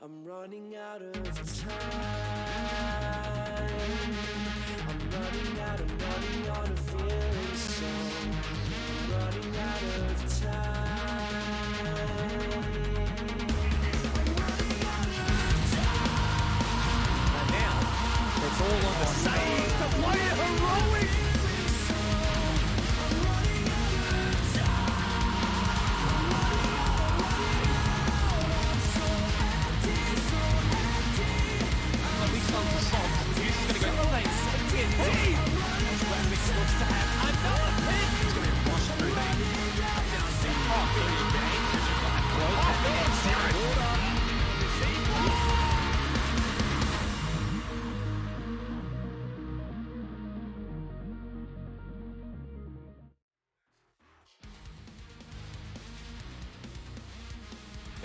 I'm running out of time. I'm running out of feeling so. I'm running out of time. And now, it's all on the save. The player heroic.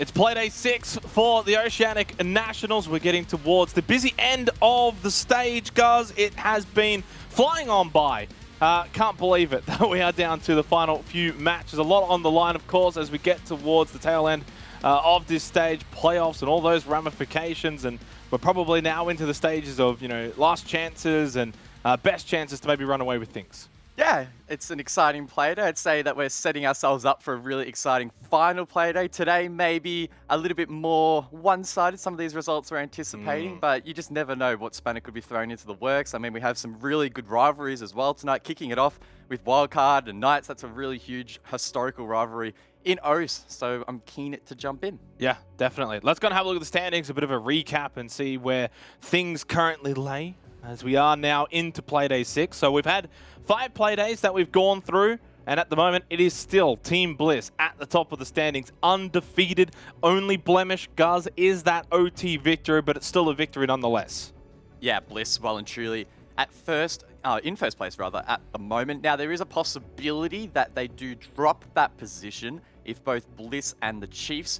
It's Playday 6 for the Oceanic Nationals. We're getting towards the busy end of the stage, guys. It has been flying on by. Can't believe it that we are down to the final few matches. A lot on the line, of course, as we get towards the tail end of this stage, playoffs and all those ramifications. And we're probably now into the stages of, last chances and best chances to maybe run away with things. Yeah, it's an exciting Playday. I'd say that we're setting ourselves up for a really exciting final Playday. Today, maybe a little bit more one-sided, some of these results we're anticipating, but you just never know what spanner could be thrown into the works. I mean, we have some really good rivalries as well tonight, kicking it off with Wildcard and Knights. That's a really huge historical rivalry in OCE, so I'm keen to jump in. Yeah, definitely. Let's go and have a look at the standings, a bit of a recap and see where things currently lay as we are now into Playday 6. So we've had 5 Playdays that we've gone through, and at the moment it is still Team Bliss at the top of the standings, undefeated. Only blemish, Guz, is that OT victory, but it's still a victory nonetheless. Yeah, Bliss well and truly in first place rather, at the moment. Now, there is a possibility that they do drop that position if both Bliss and the Chiefs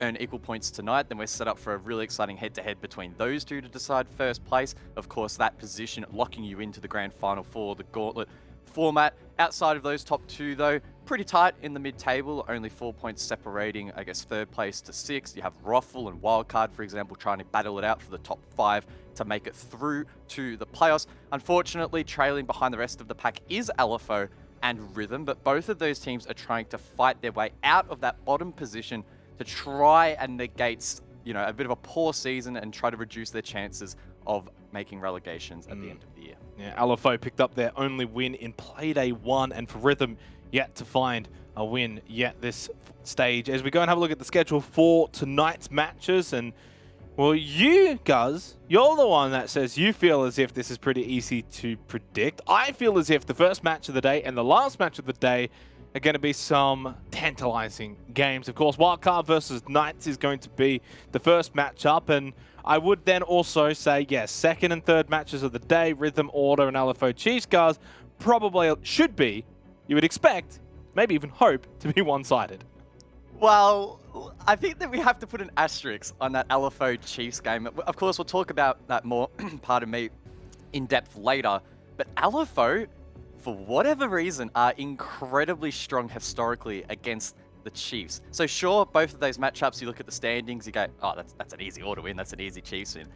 earn equal points tonight. Then we're set up for a really exciting head-to-head between those two to decide first place. Of course, that position locking you into the grand final for the gauntlet format. Outside of those top two, though, pretty tight in the mid-table. Only 4 points separating, I guess, third place to 6th. You have Roffle and Wildcard, for example, trying to battle it out for the top 5 to make it through to the playoffs. Unfortunately, trailing behind the rest of the pack is LFO and Rhythm, but both of those teams are trying to fight their way out of that bottom position to try and negate, a bit of a poor season and try to reduce their chances of making relegations at the end of the year. Yeah, LFO picked up their only win in Playday 1, and for Rhythm, yet to find a win yet this stage. As we go and have a look at the schedule for tonight's matches, and well, you guys, you're the one that says you feel as if this is pretty easy to predict. I feel as if the first match of the day and the last match of the day are going to be some tantalizing games. Of course, Wildcard versus Knights is going to be the first matchup, and I would then also say, yes, second and third matches of the day, Rhythm, Order, and LFO Chiefs, guys, probably should be, you would expect, maybe even hope, to be one-sided. Well, I think that we have to put an asterisk on that LFO Chiefs game. Of course, we'll talk about that more, pardon me, in depth later, but LFO, for whatever reason, are incredibly strong historically against the Chiefs. So sure, both of those matchups, you look at the standings, you go, oh, that's an easy Order win, that's an easy Chiefs win.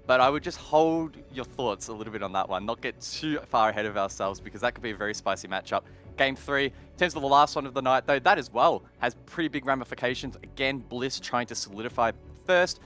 But I would just hold your thoughts a little bit on that one, not get too far ahead of ourselves, because that could be a very spicy matchup. Game 3, in terms of the last one of the night, though, that as well has pretty big ramifications. Again, Bliss trying to solidify first.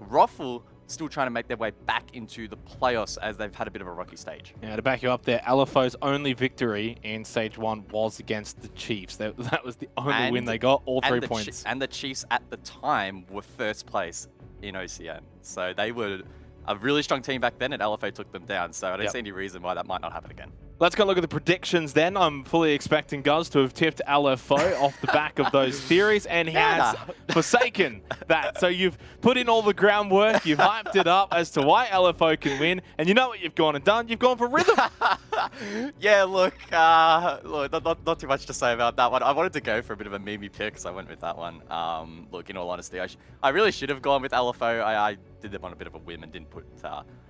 Roffle still trying to make their way back into the playoffs as they've had a bit of a rocky stage. Yeah, to back you up there, LFO's only victory in Stage 1 was against the Chiefs. That was the only win they got, all 3 points. And the Chiefs at the time were first place in OCN. So they were a really strong team back then, and LFO took them down. So I don't see any reason why that might not happen again. Let's go look at the predictions then. I'm fully expecting Guz to have tipped LFO off the back of those theories, and he has forsaken that. So you've put in all the groundwork, you've hyped it up as to why LFO can win, and you know what you've gone and done? You've gone for Rhythm. Yeah, look, not too much to say about that one. I wanted to go for a bit of a meme pick, so I went with that one. Look, in all honesty, I really should have gone with LFO. I did them on a bit of a whim and didn't put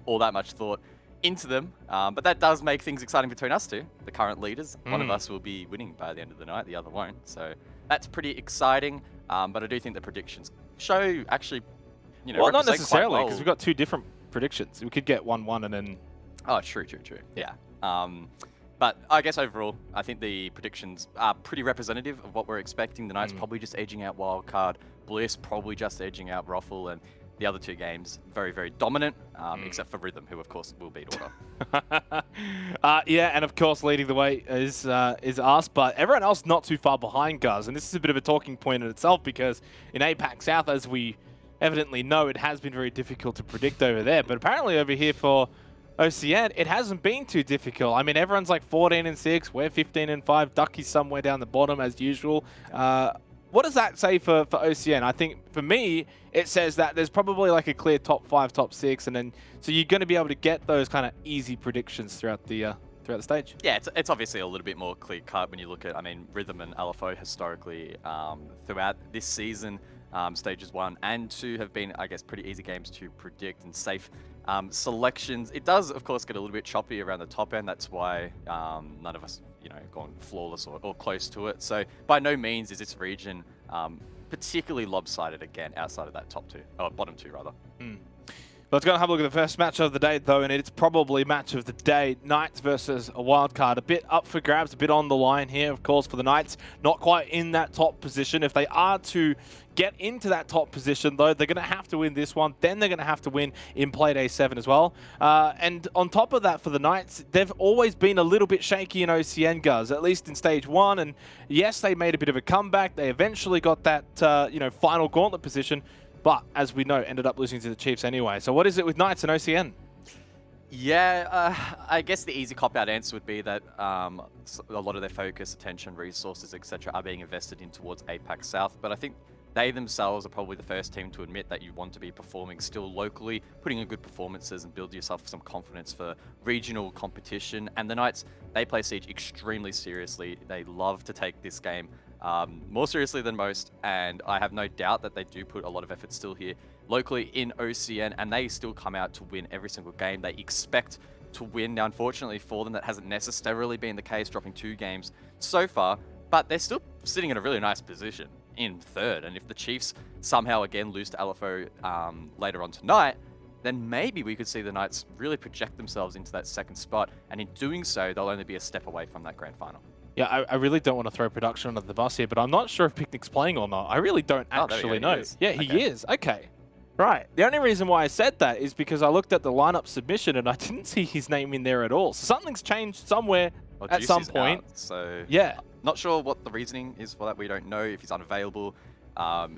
all that much thought into them, but that does make things exciting between us two, the current leaders. One of us will be winning by the end of the night, the other won't. So that's pretty exciting, but I do think the predictions show actually you know, Well, not represent quite necessarily, well. because we've got two different predictions. We could get 1-1 and then... Oh, true. Yeah. But I guess overall, I think the predictions are pretty representative of what we're expecting. The Knights probably just edging out Wildcard, Bliss probably just edging out Ruffle, and the other two games very, very dominant, except for Rhythm, who of course will beat Order. Yeah, and of course leading the way is us, but everyone else not too far behind, Guz. And this is a bit of a talking point in itself, because in APAC South, as we evidently know, it has been very difficult to predict over there. But apparently over here for OCN, it hasn't been too difficult. I mean, everyone's like 14-6, we're 15-5, Ducky's somewhere down the bottom as usual. What does that say for OCN? I think for me, it says that there's probably like a clear top 5, top 6, and then so you're going to be able to get those kind of easy predictions throughout the stage. Yeah, it's obviously a little bit more clear cut when you look at, I mean, Rhythm and LFO historically throughout this season, stages 1 and 2 have been, I guess, pretty easy games to predict and safe selections. It does, of course, get a little bit choppy around the top end. That's why none of us, you know, gone flawless or close to it. So by no means is this region particularly lopsided again outside of that top 2, or bottom 2 rather. Let's go and have a look at the first match of the day, though, and it's probably match of the day. Knights versus a Wildcard. A bit up for grabs, a bit on the line here, of course, for the Knights. Not quite in that top position. If they are to get into that top position, though, they're going to have to win this one. Then they're going to have to win in Playday 7 as well. And on top of that, for the Knights, they've always been a little bit shaky in OCN, Guz, at least in stage 1. And yes, they made a bit of a comeback. They eventually got that, you know, final gauntlet position. But, as we know, ended up losing to the Chiefs anyway. So what is it with Knights and OCN? Yeah, I guess the easy cop-out answer would be that a lot of their focus, attention, resources, etc. are being invested in towards APAC South. But I think they themselves are probably the first team to admit that you want to be performing still locally, putting in good performances and build yourself some confidence for regional competition. And the Knights, they play Siege extremely seriously. They love to take this game more seriously than most, and I have no doubt that they do put a lot of effort still here locally in OCN, and they still come out to win every single game. They expect to win. Now, unfortunately for them, that hasn't necessarily been the case, dropping 2 games so far, but they're still sitting in a really nice position in 3rd, and if the Chiefs somehow again lose to LFO later on tonight, then maybe we could see the Knights really project themselves into that 2nd spot, and in doing so, they'll only be a step away from that grand final. Yeah, I really don't want to throw production under the bus here, but I'm not sure if Picnic's playing or not. I really don't actually know. Yeah, he is. Okay. Right. The only reason why I said that is because I looked at the lineup submission and I didn't see his name in there at all. So something's changed somewhere at some point. Out, so yeah. Not sure what the reasoning is for that. We don't know if he's unavailable,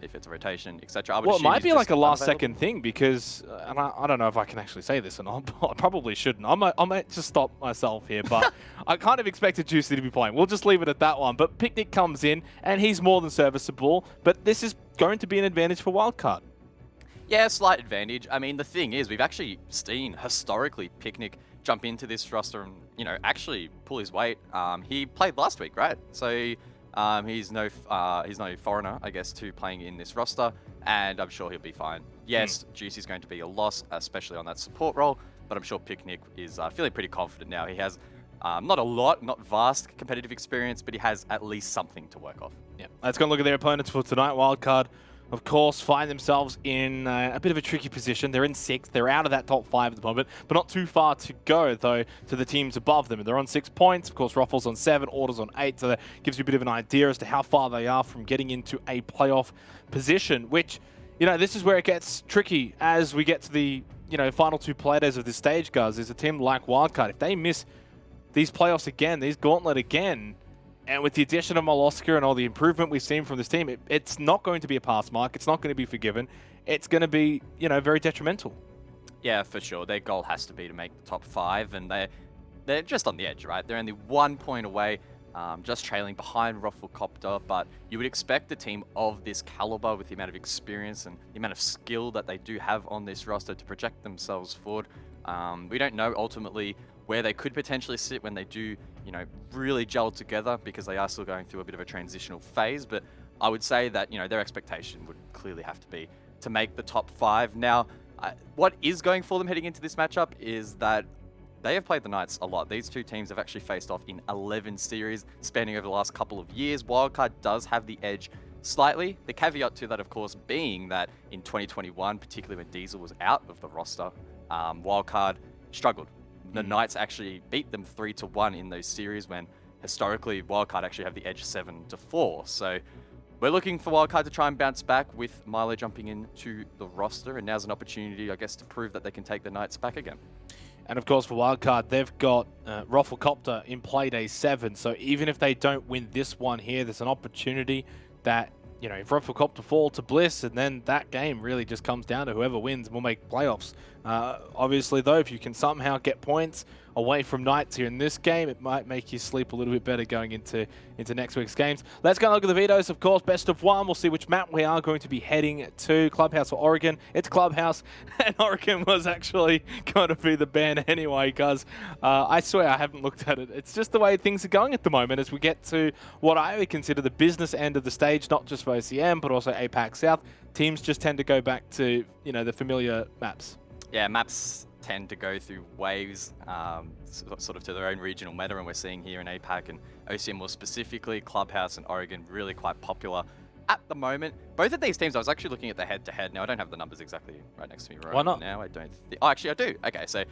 if it's a rotation, etc. Well, it might be like a last-second thing because, and I don't know if I can actually say this or not, but I probably shouldn't. I might just stop myself here, but I kind of expected Juicy to be playing. We'll just leave it at that one. But Picnic comes in, and he's more than serviceable, but this is going to be an advantage for Wildcard. Yeah, slight advantage. I mean, the thing is, we've actually seen historically Picnic jump into this roster and, you know, actually pull his weight. He played last week, right? So he's no foreigner, I guess, to playing in this roster, and I'm sure he'll be fine. Yes, Juicy's going to be a loss, especially on that support role, but I'm sure Picnic is feeling pretty confident now. He has not vast competitive experience, but he has at least something to work off. Yeah, let's go and look at their opponents for tonight. Wildcard, of course, find themselves in a bit of a tricky position. They're in 6th. They're out of that top 5 at the moment, but not too far to go, though, to the teams above them. They're on 6 points. Of course, Ruffles on 7, Order's on 8, so that gives you a bit of an idea as to how far they are from getting into a playoff position, which, you know, this is where it gets tricky as we get to the, you know, final 2 playdays of this stage, guys. Is a team like Wildcard. If they miss these playoffs again, these gauntlet again, and with the addition of Molosca and all the improvement we've seen from this team, it's not going to be a pass mark. It's not going to be forgiven. It's going to be, you know, very detrimental. Yeah, for sure. Their goal has to be to make the top 5, and they're just on the edge, right? They're only 1 point away, just trailing behind Rufflecopter, but you would expect a team of this caliber with the amount of experience and the amount of skill that they do have on this roster to project themselves forward. We don't know ultimately where they could potentially sit when they do, you know, really gel together, because they are still going through a bit of a transitional phase. But I would say that, you know, their expectation would clearly have to be to make the top 5. Now, what is going for them heading into this matchup is that they have played the Knights a lot. These 2 teams have actually faced off in 11 series spanning over the last couple of years. Wildcard does have the edge slightly. The caveat to that, of course, being that in 2021, particularly when Diesel was out of the roster, Wildcard struggled. The Knights actually beat them 3-1 in those series when historically Wildcard actually have the edge 7-4. So we're looking for Wildcard to try and bounce back with Milo jumping into the roster, and now's an opportunity, I guess, to prove that they can take the Knights back again. And of course, for Wildcard, they've got Rafflecopter in Playday 7. So even if they don't win this one here, there's an opportunity that, you know, if Rafflecopter fall to Bliss, and then that game really just comes down to whoever wins will make playoffs. Obviously, though, if you can somehow get points away from Knights here in this game, it might make you sleep a little bit better going into next week's games. Let's go and look at the vetoes, of course. Best of one. We'll see which map we are going to be heading to. Clubhouse or Oregon. It's Clubhouse, and Oregon was actually going to be the ban anyway, guys. I swear I haven't looked at it. It's just the way things are going at the moment as we get to what I would consider the business end of the stage, not just for OCN, but also APAC South. Teams just tend to go back to, you know, the familiar maps. Yeah, maps tend to go through waves, sort of to their own regional meta, and we're seeing here in APAC and OCN more specifically, Clubhouse and Oregon really quite popular at the moment. Both of these teams, I was actually looking at the head-to-head. Now, I don't have the numbers exactly right next to me Why not? now. I don't think... Oh, actually, I do. Okay, so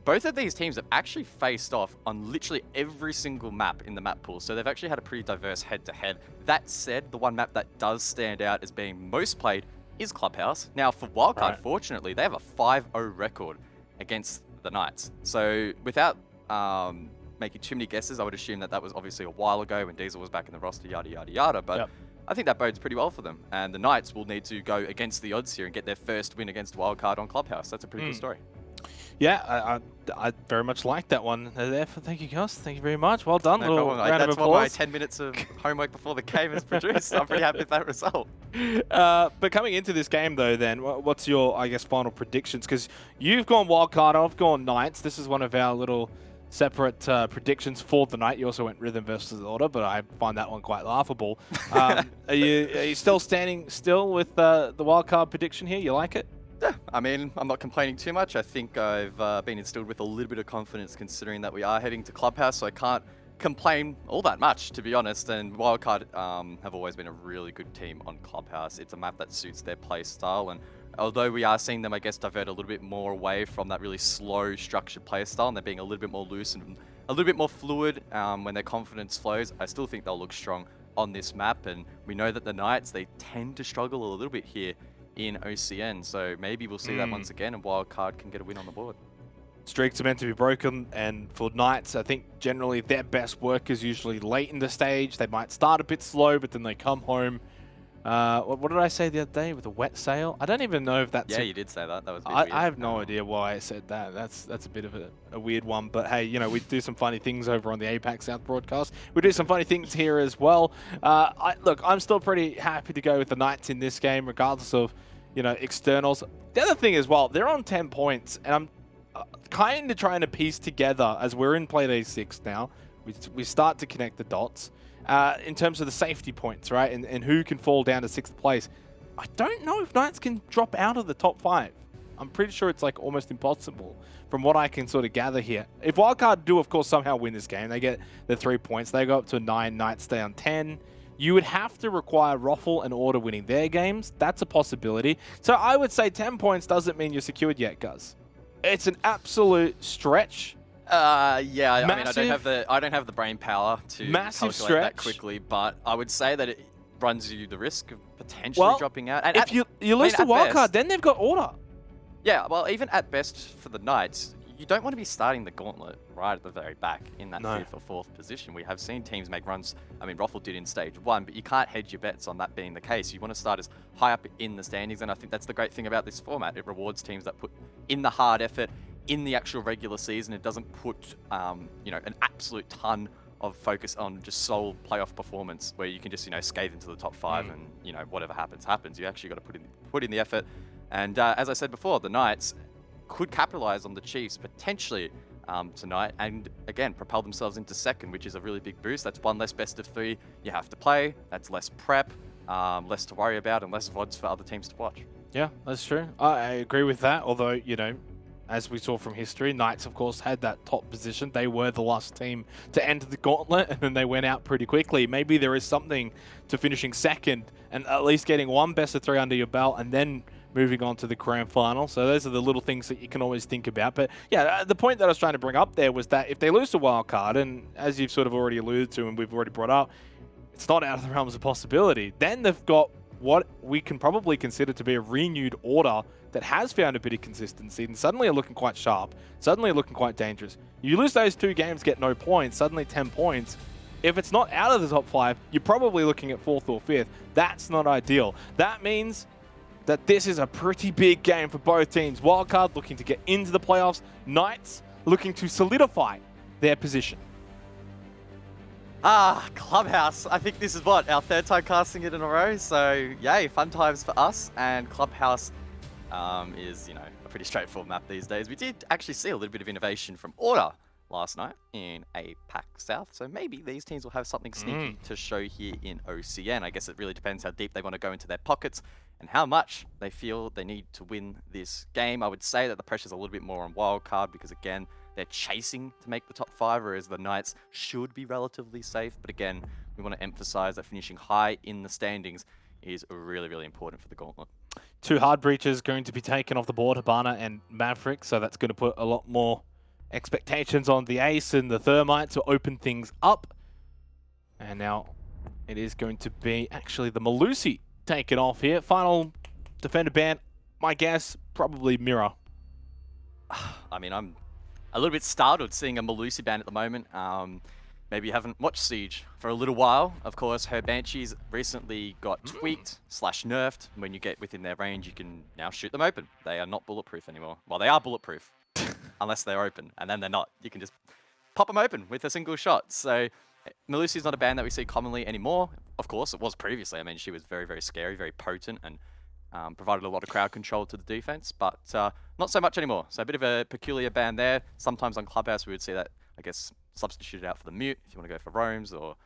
both of these teams have actually faced off on literally every single map in the map pool, so they've actually had a pretty diverse head-to-head. That said, the one map that does stand out as being most played is Clubhouse. Now, for Wildcard, fortunately, they have a 5-0 record against the Knights. So without making too many guesses, I would assume that that was obviously a while ago when Diesel was back in the roster, yada, yada, yada. But I think that bodes pretty well for them. And the Knights will need to go against the odds here and get their first win against Wildcard on Clubhouse. That's a pretty good story. Yeah, I very much like that one there. Thank you, guys. Thank you very much. Well done. No Little round of That's what my applause. 10 minutes of homework before the game has produced. I'm pretty happy with that result. But coming into this game, though, then, what's your, I guess, final predictions? Because you've gone Wildcard, I've gone Knights. This is one of our little separate predictions for the night. You also went Rhythm versus Order, but I find that one quite laughable. Are you still standing still with the Wildcard prediction here? You like it? Yeah, I mean, I'm not complaining too much. I think I've been instilled with a little bit of confidence considering that we are heading to Clubhouse, so I can't complain all that much, to be honest. And Wildcard have always been a really good team on Clubhouse. It's a map that suits their play style, and although we are seeing them, I guess, divert a little bit more away from that really slow, structured play style, and they're being a little bit more loose and a little bit more fluid when their confidence flows, I still think they'll look strong on this map. And we know that the Knights, they tend to struggle a little bit here in OCN, so maybe we'll see that once again and Wildcard can get a win on the board. Streaks are meant to be broken, and for Knights, I think generally their best work is usually late in the stage. They might start a bit slow, but then they come home. What did I say the other day with a wet sail? I don't even know if that's... Yeah, you did say that. That was a bit weird. I have no idea why I said that. That's a bit of a weird one. But hey, you know, we do some funny things over on the APAC South broadcast. We do some funny things here as well. Look, I'm still pretty happy to go with the Knights in this game, regardless of, you know, externals. The other thing as well, they're on 10 points, and I'm kind of trying to piece together, as we're in Playday 6 now, we start to connect the dots in terms of the safety points, right? And who can fall down to 6th place. I don't know if Knights can drop out of the top 5. I'm pretty sure it's like almost impossible from what I can sort of gather here. If Wildcard do, of course, somehow win this game, they get the 3 points. They go up to 9, Knights stay on 10. You would have to require Raffle and Order winning their games. That's a possibility. So I would say 10 points doesn't mean you're secured yet, Guz. It's an absolute stretch. Yeah, I mean, I don't have the brain power to calculate that quickly, but I would say that it runs you the risk of potentially dropping out. And if you lose to Wildcard, then they've got Order. Yeah, well, even at best for the Knights, you don't want to be starting the gauntlet right at the very back in that 5th or 4th position. We have seen teams make runs. I mean, Raffle did in stage 1, but you can't hedge your bets on that being the case. You want to start as high up in the standings, and I think that's the great thing about this format. It rewards teams that put in the hard effort in the actual regular season. It doesn't put, you know, an absolute ton of focus on just sole playoff performance where you can just, you know, scathe into the top 5 and, you know, whatever happens, happens. You actually got to put in the effort. And as I said before, the Knights could capitalize on the Chiefs potentially tonight and again propel themselves into 2nd, which is a really big boost. That's 1 less best of 3 you have to play. That's less prep, less to worry about, and less VODs for other teams to watch. Yeah, that's true. I agree with that. Although, you know, as we saw from history. Knights, of course, had that top position. They were the last team to enter the gauntlet, and then they went out pretty quickly. Maybe there is something to finishing second and at least getting one best of 3 under your belt and then moving on to the grand final. So those are the little things that you can always think about. But yeah, the point that I was trying to bring up there was that if they lose to Wildcard, and as you've sort of already alluded to and we've already brought up, it's not out of the realms of possibility. Then they've got what we can probably consider to be a renewed order that has found a bit of consistency and suddenly are looking quite sharp, suddenly are looking quite dangerous. You lose those 2 games, get no points, suddenly 10 points. If it's not out of the top 5, you're probably looking at 4th or 5th. That's not ideal. That means that this is a pretty big game for both teams. Wildcard looking to get into the playoffs, Knights looking to solidify their position. Clubhouse. I think this is what, our 3rd time casting it in a row. So, yay, fun times for us. And Clubhouse is, you know, a pretty straightforward map these days. We did actually see a little bit of innovation from Order last night in APAC South. So maybe these teams will have something sneaky to show here in OCN. I guess it really depends how deep they want to go into their pockets and how much they feel they need to win this game. I would say that the pressure's a little bit more on Wildcard because, again, they're chasing to make the top 5, whereas the Knights should be relatively safe. But again, we want to emphasize that finishing high in the standings is really, really important for the gauntlet. 2 hard breaches going to be taken off the board, Hibana and Maverick, so that's going to put a lot more expectations on the Ace and the Thermite to open things up. And now it is going to be actually the Malusi taken off here. Final defender ban, my guess, probably Mirror. I mean, I'm a little bit startled seeing a Malusi ban at the moment. Maybe you haven't watched Siege for a little while. Of course, her Banshees recently got tweaked / nerfed. When you get within their range, you can now shoot them open. They are not bulletproof anymore. Well, they are bulletproof, unless they're open, and then they're not. You can just pop them open with a single shot. So Malusi is not a ban that we see commonly anymore. Of course, it was previously. I mean, she was very, very scary, very potent, and provided a lot of crowd control to the defense, but not so much anymore. So a bit of a peculiar ban there. Sometimes on Clubhouse, we would see that, I guess, substituted out for the mute if you want to go for roams or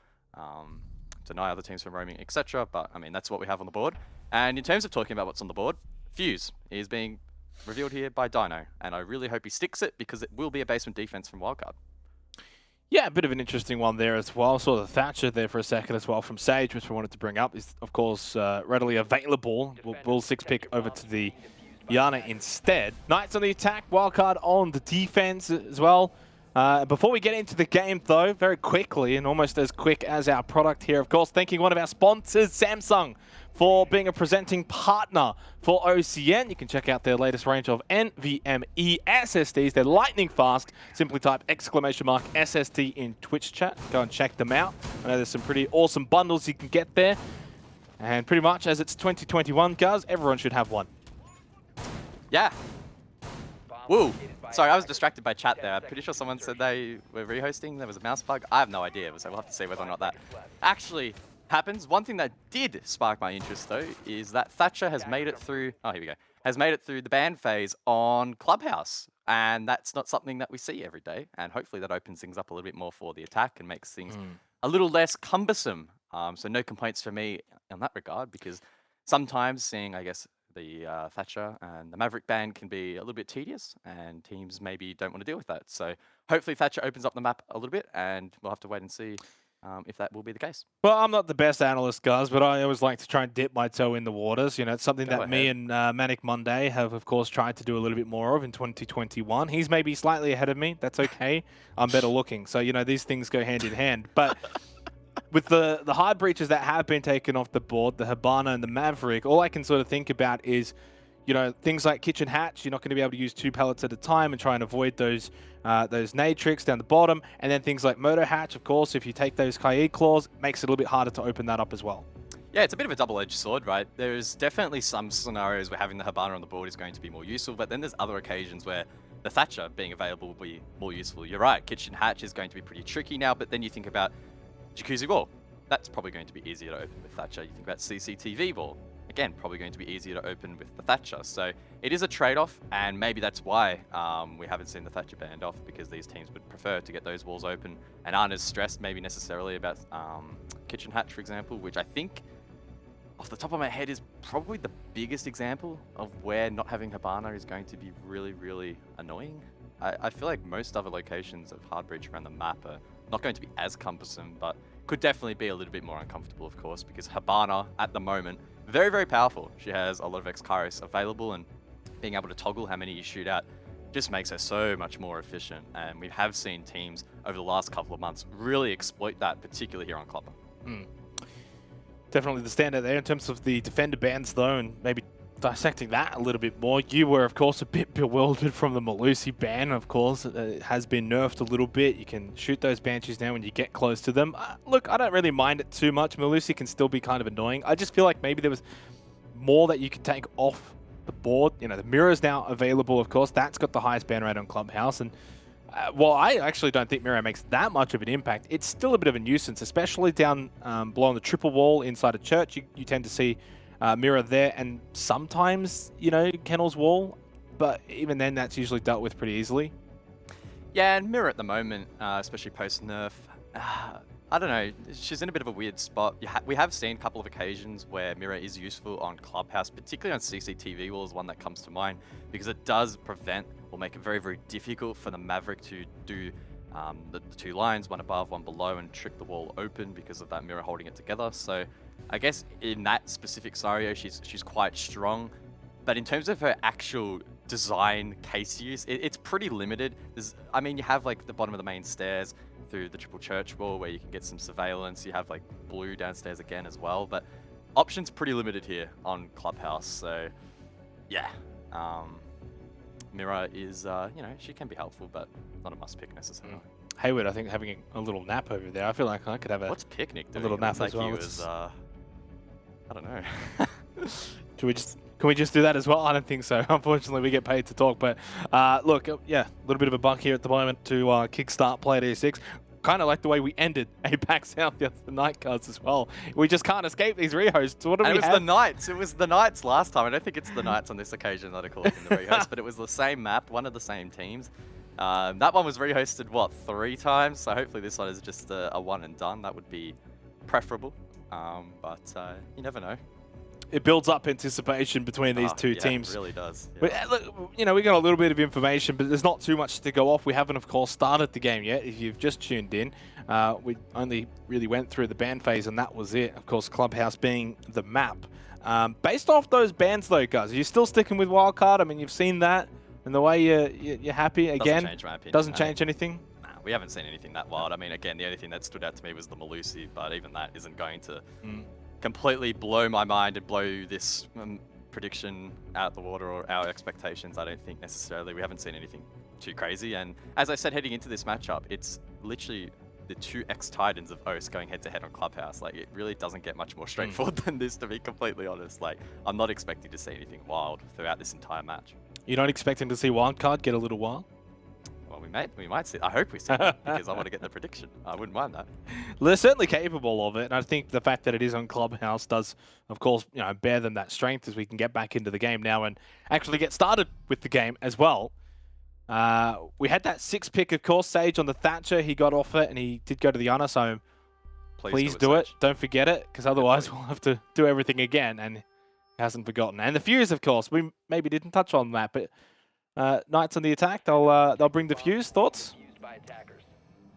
deny other teams from roaming, etc. But, I mean, that's what we have on the board. And in terms of talking about what's on the board, Fuse is being revealed here by Dino, and I really hope he sticks it because it will be a basement defense from Wildcard. Yeah, a bit of an interesting one there as well. Saw the Thatcher there for a second as well from Sage, which we wanted to bring up. Is, of course, readily available. We'll 6-pick over to the Yana instead. Knights on the attack, Wildcard on the defense as well. Before we get into the game, though, very quickly, and almost as quick as our product here, of course, thanking one of our sponsors, Samsung, for being a presenting partner for OCN. You can check out their latest range of NVMe SSDs. They're lightning fast. Simply type !SSD in Twitch chat. Go and check them out. I know there's some pretty awesome bundles you can get there. And pretty much as it's 2021, guys, everyone should have one. Yeah. Woo. Sorry, I was distracted by chat there. I'm pretty sure someone said they were rehosting. There was a mouse bug. I have no idea, so we'll have to see whether or not that actually happens. One thing that did spark my interest, though, is that Thatcher has made it through... Oh, here we go. Has made it through the ban phase on Clubhouse. And that's not something that we see every day. And hopefully that opens things up a little bit more for the attack and makes things a little less cumbersome. So no complaints from me in that regard, because sometimes seeing, I guess, the Thatcher and the Maverick ban can be a little bit tedious, and teams maybe don't want to deal with that. So hopefully Thatcher opens up the map a little bit, and we'll have to wait and see if that will be the case. Well, I'm not the best analyst, guys, but I always like to try and dip my toe in the waters. You know, it's something that me and Manic Monday have, of course, tried to do a little bit more of in 2021. He's maybe slightly ahead of me. That's okay. I'm better looking. So, you know, these things go hand in hand. But with the hard breaches that have been taken off the board, the Hibana and the Maverick, all I can sort of think about is, you know, things like Kitchen Hatch. You're not going to be able to use 2 pellets at a time and try and avoid those nade tricks down the bottom. And then things like Moto Hatch, of course, if you take those Kaid claws, it makes it a little bit harder to open that up as well. Yeah, it's a bit of a double-edged sword, right? There's definitely some scenarios where having the Hibana on the board is going to be more useful, but then there's other occasions where the Thatcher being available will be more useful. You're right, Kitchen Hatch is going to be pretty tricky now, but then you think about Jacuzzi Wall. That's probably going to be easier to open with Thatcher. You think about CCTV Wall. Again, probably going to be easier to open with the Thatcher. So it is a trade-off, and maybe that's why we haven't seen the Thatcher banned off, because these teams would prefer to get those walls open and aren't as stressed maybe necessarily about Kitchen Hatch, for example, which I think off the top of my head, is probably the biggest example of where not having Hibana is going to be really, really annoying. I feel like most other locations of hard breach around the map are not going to be as cumbersome, but could definitely be a little bit more uncomfortable, of course, because Hibana, at the moment, very, very powerful. She has a lot of X-Kairos available, and being able to toggle how many you shoot at just makes her so much more efficient. And we have seen teams over the last couple of months really exploit that, particularly here on Clubber. Definitely the standout there in terms of the defender bans, though, and maybe dissecting that a little bit more. You were, of course, a bit bewildered from the Melusi ban, of course. It has been nerfed a little bit. You can shoot those Banshees now when you get close to them. Look, I don't really mind it too much. Melusi can still be kind of annoying. I just feel like maybe there was more that you could take off the board. You know, the mirror is now available, of course. That's got the highest ban rate on Clubhouse. And while I actually don't think mirror makes that much of an impact, it's still a bit of a nuisance, especially down below on the triple wall inside a church. You tend to see mirror there, and sometimes, you know, Kennel's wall, but even then that's usually dealt with pretty easily. Yeah, and mirror at the moment, especially post-nerf, I don't know, she's in a bit of a weird spot. We have seen a couple of occasions where mirror is useful on Clubhouse, particularly on CCTV wall is one that comes to mind, because it does prevent or make it very, very difficult for the Maverick to do the two lines, one above, one below, and trick the wall open because of that mirror holding it together. So I guess in that specific scenario, she's quite strong. But in terms of her actual design case use, it's pretty limited. I mean, you have like the bottom of the main stairs through the triple church wall where you can get some surveillance. You have like blue downstairs again as well, but options pretty limited here on Clubhouse. So yeah, Mirror is, you know, she can be helpful, but not a must pick necessarily. Hayward, I think, having a little nap over there. I feel like I could have What's Picnic doing? a little nap as like well. He was, I don't know. Can we just do that as well? I don't think so. Unfortunately, we get paid to talk. But look, yeah, a little bit of a buck here at the moment to kickstart Playday 6. Kind of like the way we ended APAC South the other night cards as well. We just can't escape these rehosts. What do we have? It was the Knights. It was the Knights last time. I don't think it's the Knights on this occasion that are called in the rehost, but it was the same map, one of the same teams. That one was rehosted, what, 3 times? So hopefully this one is just a one and done. That would be preferable, but you never know. It builds up anticipation between these two teams. It really does. Yeah. But look, you know, we got a little bit of information, but there's not too much to go off. We haven't, of course, started the game yet. If you've just tuned in, we only really went through the ban phase, and that was it. Of course, Clubhouse being the map. Based off those bans, though, guys, are you still sticking with Wildcard? I mean, you've seen that, and the way you're happy again. Doesn't change my opinion. Doesn't change anything. Nah, we haven't seen anything that wild. I mean, again, the only thing that stood out to me was the Melusi, but even that isn't going to completely blow my mind and blow this prediction out the water or our expectations. I don't think necessarily. We haven't seen anything too crazy. And as I said, heading into this matchup, it's literally the 2 ex-Titans of OS going head-to-head on Clubhouse. Like, it really doesn't get much more straightforward than this, to be completely honest. Like, I'm not expecting to see anything wild throughout this entire match. You're not expecting to see Wildcard get a little wild? Well, we might see. I hope we see it, because I want to get the prediction. I wouldn't mind that. They're certainly capable of it, and I think the fact that it is on Clubhouse does, of course, you know, bear them that strength as we can get back into the game now and actually get started with the game as well. We had that 6 pick, of course, Sage on the Thatcher. He got off it, and he did go to the honor, so please do it. Don't forget it, because otherwise we'll have to do everything again, and he hasn't forgotten. And the Fuse, of course, we maybe didn't touch on that, but Knights on the attack, they'll bring the Fuse. Thoughts?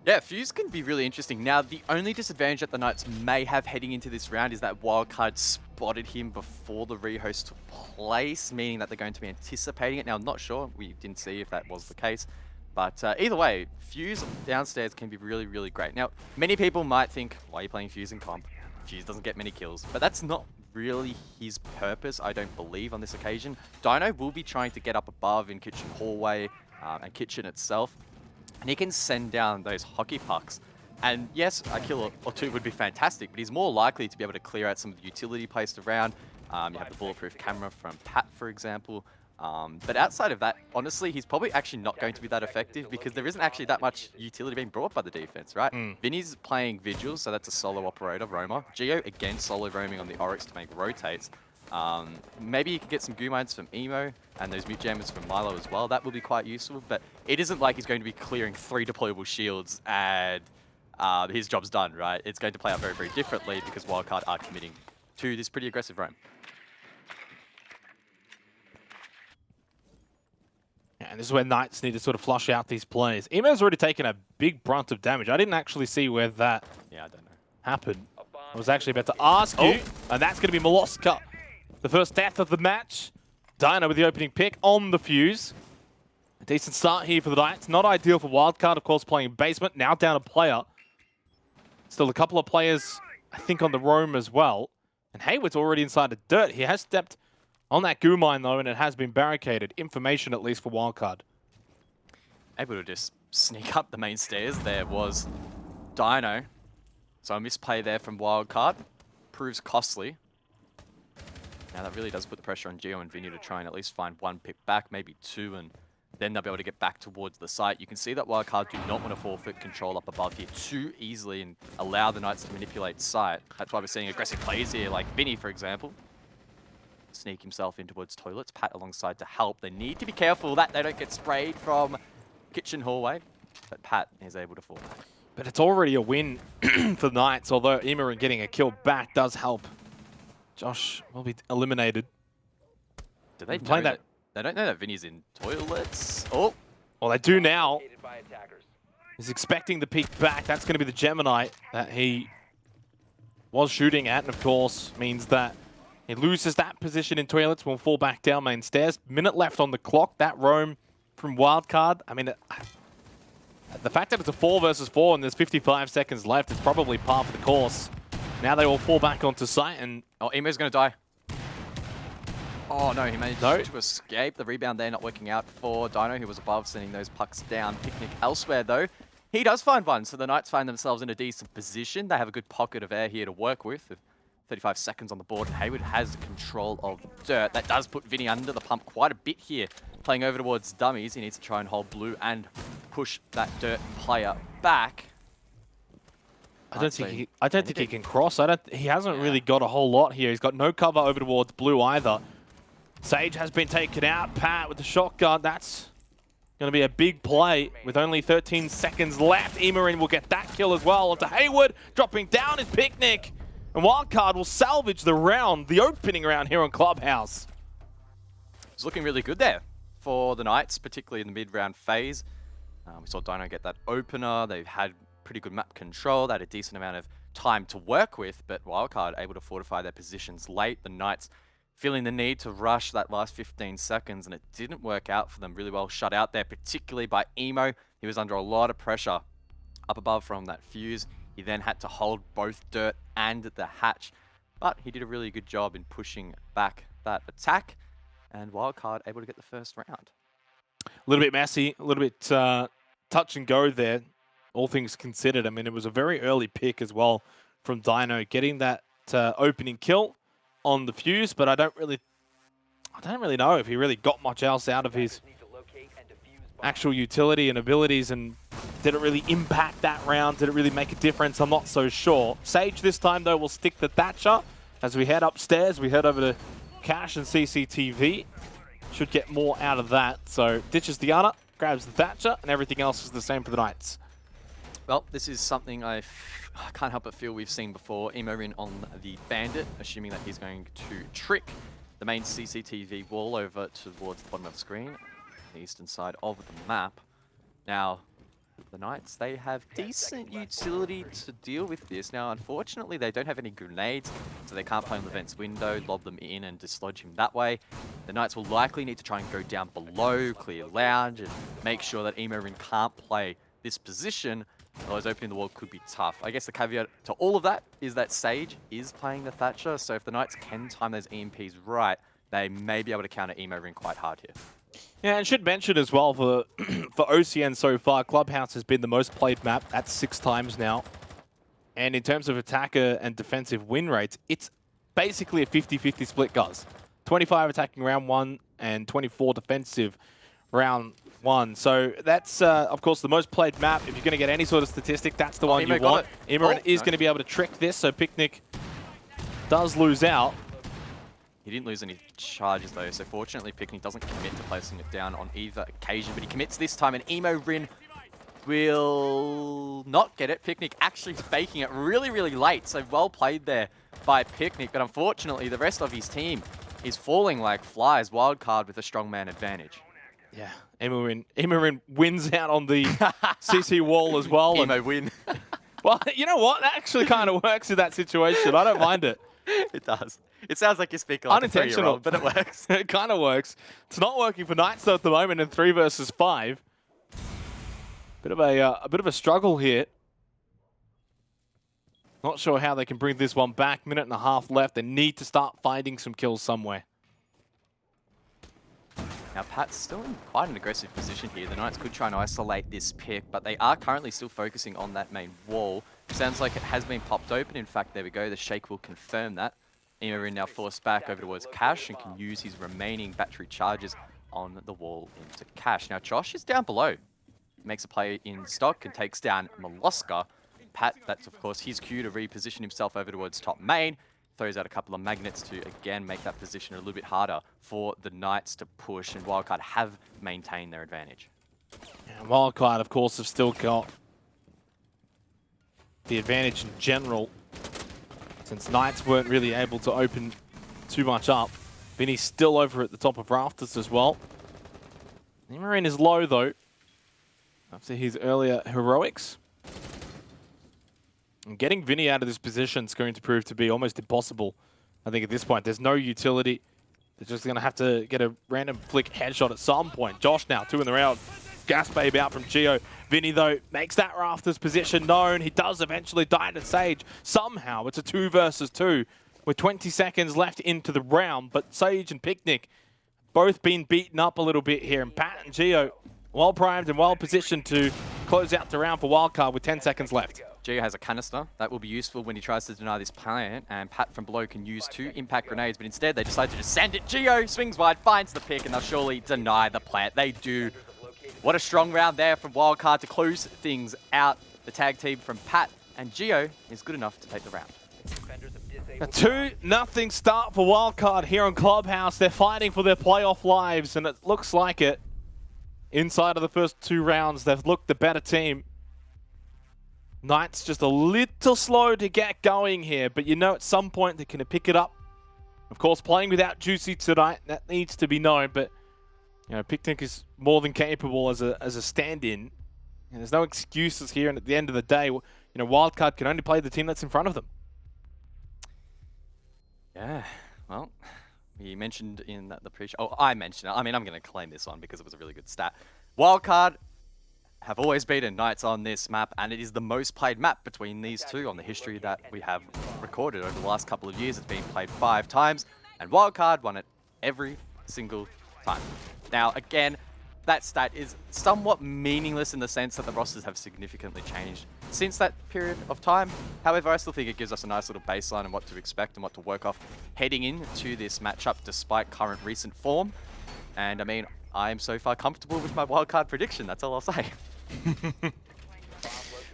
Yeah, Fuse can be really interesting. Now, the only disadvantage that the Knights may have heading into this round is that Wildcard spotted him before the rehost took place, meaning that they're going to be anticipating it. Now, I'm not sure. We didn't see if that was the case. But either way, Fuse downstairs can be really, really great. Now, many people might think, why are you playing Fuse in comp? Fuse doesn't get many kills. But that's not really his purpose, I don't believe, on this occasion. Dino will be trying to get up above in kitchen hallway and kitchen itself, and he can send down those hockey pucks. And yes, a kill or 2 would be fantastic, but he's more likely to be able to clear out some of the utility placed around. You have the bulletproof camera from Pat, for example. But outside of that, honestly, he's probably actually not going to be that effective, because there isn't actually that much utility being brought by the defense, right? Vinny's playing Vigil, so that's a solo operator, Roma. Geo, again, solo roaming on the Oryx to make rotates. Maybe you can get some goo mines from Emo and those mute jammers from Milo as well. That will be quite useful, but it isn't like he's going to be clearing 3 deployable shields and his job's done, right? It's going to play out very, very differently, because Wildcard are committing to this pretty aggressive roam. And this is where Knights need to sort of flush out these plays. Emo's already taken a big brunt of damage. I didn't actually see where that Yeah, I don't know. happened. I was actually about to ask you, and that's going to be Moloska. The first death of the match. Dino with the opening pick on the fuse. A decent start here for the Knights. Not ideal for Wildcard, of course, playing basement. Now down a player. Still a couple of players, I think, on the roam as well. And Hayward's already inside the dirt. He has stepped on that goo mine, though, and it has been barricaded. Information, at least, for Wildcard. Able to just sneak up the main stairs. There was Dino. So a misplay there from Wildcard. Proves costly. Now that really does put the pressure on Geo and Vinny to try and at least find one pick back, maybe two, and then they'll be able to get back towards the site. You can see that Wildcard do not want to forfeit control up above here too easily and allow the Knights to manipulate site. That's why we're seeing aggressive plays here, like Vinny, for example. Sneak himself in towards toilets, Pat alongside to help. They need to be careful that they don't get sprayed from kitchen hallway, but Pat is able to fall back. But it's already a win for the Knights, although Imran getting a kill back does help. Josh will be eliminated. Do they Playing know that? They don't know that Vinny's in toilets. Oh, Well, they do now. He's expecting the peek back. That's going to be the Gemini that he was shooting at, and of course means that he loses that position in toilets, will fall back down main stairs. Minute left on the clock. That roam from Wildcard. I mean, the fact that it's a 4 versus 4 and there's 55 seconds left is probably par for the course. Now they will fall back onto site, and oh, Emo's going to die. Oh no, he managed to escape. The rebound there not working out for Dino, who was above, sending those pucks down. Picnic elsewhere though. He does find one, so the Knights find themselves in a decent position. They have a good pocket of air here to work with 35 seconds on the board, and Hayward has control of the dirt. That does put Vinny under the pump quite a bit here. Playing over towards dummies, he needs to try and hold blue and push that dirt player back. I don't think he can cross. He hasn't really got a whole lot here. He's got no cover over towards blue either. Sage has been taken out. Pat with the shotgun. That's going to be a big play with only 13 seconds left. Emerin will get that kill as well. Onto Hayward, dropping down his Picnic. And Wildcard will salvage the round, the opening round here on Clubhouse. It's looking really good there for the Knights, particularly in the mid-round phase. We saw Dino get that opener. They've had pretty good map control. They had a decent amount of time to work with, but Wildcard able to fortify their positions late. The Knights feeling the need to rush that last 15 seconds, and it didn't work out for them really well. Shut out there, particularly by Emo. He was under a lot of pressure up above from that fuse. He then had to hold both dirt and the hatch, but he did a really good job in pushing back that attack, and Wildcard able to get the first round. A little bit messy, a little bit touch and go there, all things considered. I mean, it was a very early pick as well from Dino, getting that opening kill on the fuse, but I don't really know if he really got much else out of his actual utility and abilities, and did it really impact that round? Did it really make a difference? I'm not so sure. Sage this time, though, will stick the Thatcher. As we head upstairs, we head over to Cash and CCTV. Should get more out of that. So ditches the Ana, grabs the Thatcher, and everything else is the same for the Knights. Well, this is something I can't help but feel we've seen before. Emorin on the Bandit, assuming that he's going to trick the main CCTV wall over towards the bottom of the screen, the eastern side of the map. Now, the Knights, they have decent utility to deal with this. Now, unfortunately, they don't have any grenades, so they can't play on the vents window, lob them in and dislodge him that way. The Knights will likely need to try and go down below, clear lounge, and make sure that Emorin can't play this position. Otherwise, opening the wall could be tough. I guess the caveat to all of that is that Sage is playing the Thatcher, so if the Knights can time those EMPs right, they may be able to counter Emorin quite hard here. Yeah, and should mention as well for for OCN so far, Clubhouse has been the most played map at 6 times now. And in terms of attacker and defensive win rates, it's basically a 50-50 split, guys. 25 attacking round 1 and 24 defensive round 1. So that's, of course, the most played map. If you're going to get any sort of statistic, that's the one you want. Imran is going to be able to trick this, so Picnic does lose out. He didn't lose any charges though, so fortunately Picnic doesn't commit to placing it down on either occasion, but he commits this time, and Emorin will not get it. Picnic actually faking it really, really late. So well played there by Picnic. But unfortunately, the rest of his team is falling like flies. Wildcard with a strongman advantage. Yeah, Immerin wins out on the CC wall as well. Emo win. Well, you know what? That actually kind of works in that situation. I don't mind it. It does. It sounds like you speak like Unintentional, a 3-year-old, but it works. It kind of works. It's not working for Knights though at the moment in 3 versus 5. Bit of a struggle here. Not sure how they can bring this one back. Minute and a half left. They need to start finding some kills somewhere. Now, Pat's still in quite an aggressive position here. The Knights could try and isolate this pick, but they are currently still focusing on that main wall. Sounds like it has been popped open. In fact, there we go. The Shake will confirm that. Immerin now forced back over towards Cash and can use his remaining battery charges on the wall into Cash. Now, Josh is down below. Makes a play in stock and takes down Molosca. Pat, that's of course his cue to reposition himself over towards top main. Throws out a couple of magnets to, again, make that position a little bit harder for the Knights to push, and Wildcard have maintained their advantage. And Wildcard, of course, have still got the advantage in general, since Knights weren't really able to open too much up. Vinny's still over at the top of Rafters as well. Immerin is low, though, after his earlier heroics. And getting Vinny out of this position is going to prove to be almost impossible. I think at this point, there's no utility. They're just going to have to get a random flick headshot at some point. Josh now, 2 in the round. Gas babe out from Geo. Vinny, though, makes that Rafters position known. He does eventually die to Sage. Somehow, it's a 2 versus 2 with 20 seconds left into the round. But Sage and Picnic both been beaten up a little bit here. And Pat and Geo well primed and well positioned to close out the round for Wildcard with 10 seconds left. Geo has a canister. That will be useful when he tries to deny this plant, and Pat from below can use 2 impact grenades, but instead they decide to just send it. Geo swings wide, finds the pick, and they'll surely deny the plant. They do. What a strong round there from Wildcard to close things out. The tag team from Pat and Geo is good enough to take the round. A 2-0 start for Wildcard here on Clubhouse. They're fighting for their playoff lives, and it looks like it. Inside of the first 2 rounds, they've looked the better team. Knights just a little slow to get going here, but you know at some point they're going to pick it up. Of course, playing without Juicy tonight, that needs to be known, but you know, Picnic is more than capable as a stand-in. And there's no excuses here, and at the end of the day, you know, Wildcard can only play the team that's in front of them. Yeah, well, we mentioned in the pre-show. Oh, I mentioned it. I mean, I'm going to claim this one because it was a really good stat. Wildcard have always beaten Knights on this map, and it is the most played map between these two on the history that we have recorded over the last couple of years. It's been played 5 times, and Wildcard won it every single time. Now, again, that stat is somewhat meaningless in the sense that the rosters have significantly changed since that period of time. However, I still think it gives us a nice little baseline on what to expect and what to work off heading into this matchup despite current recent form. And I mean, I am so far comfortable with my Wildcard prediction, that's all I'll say.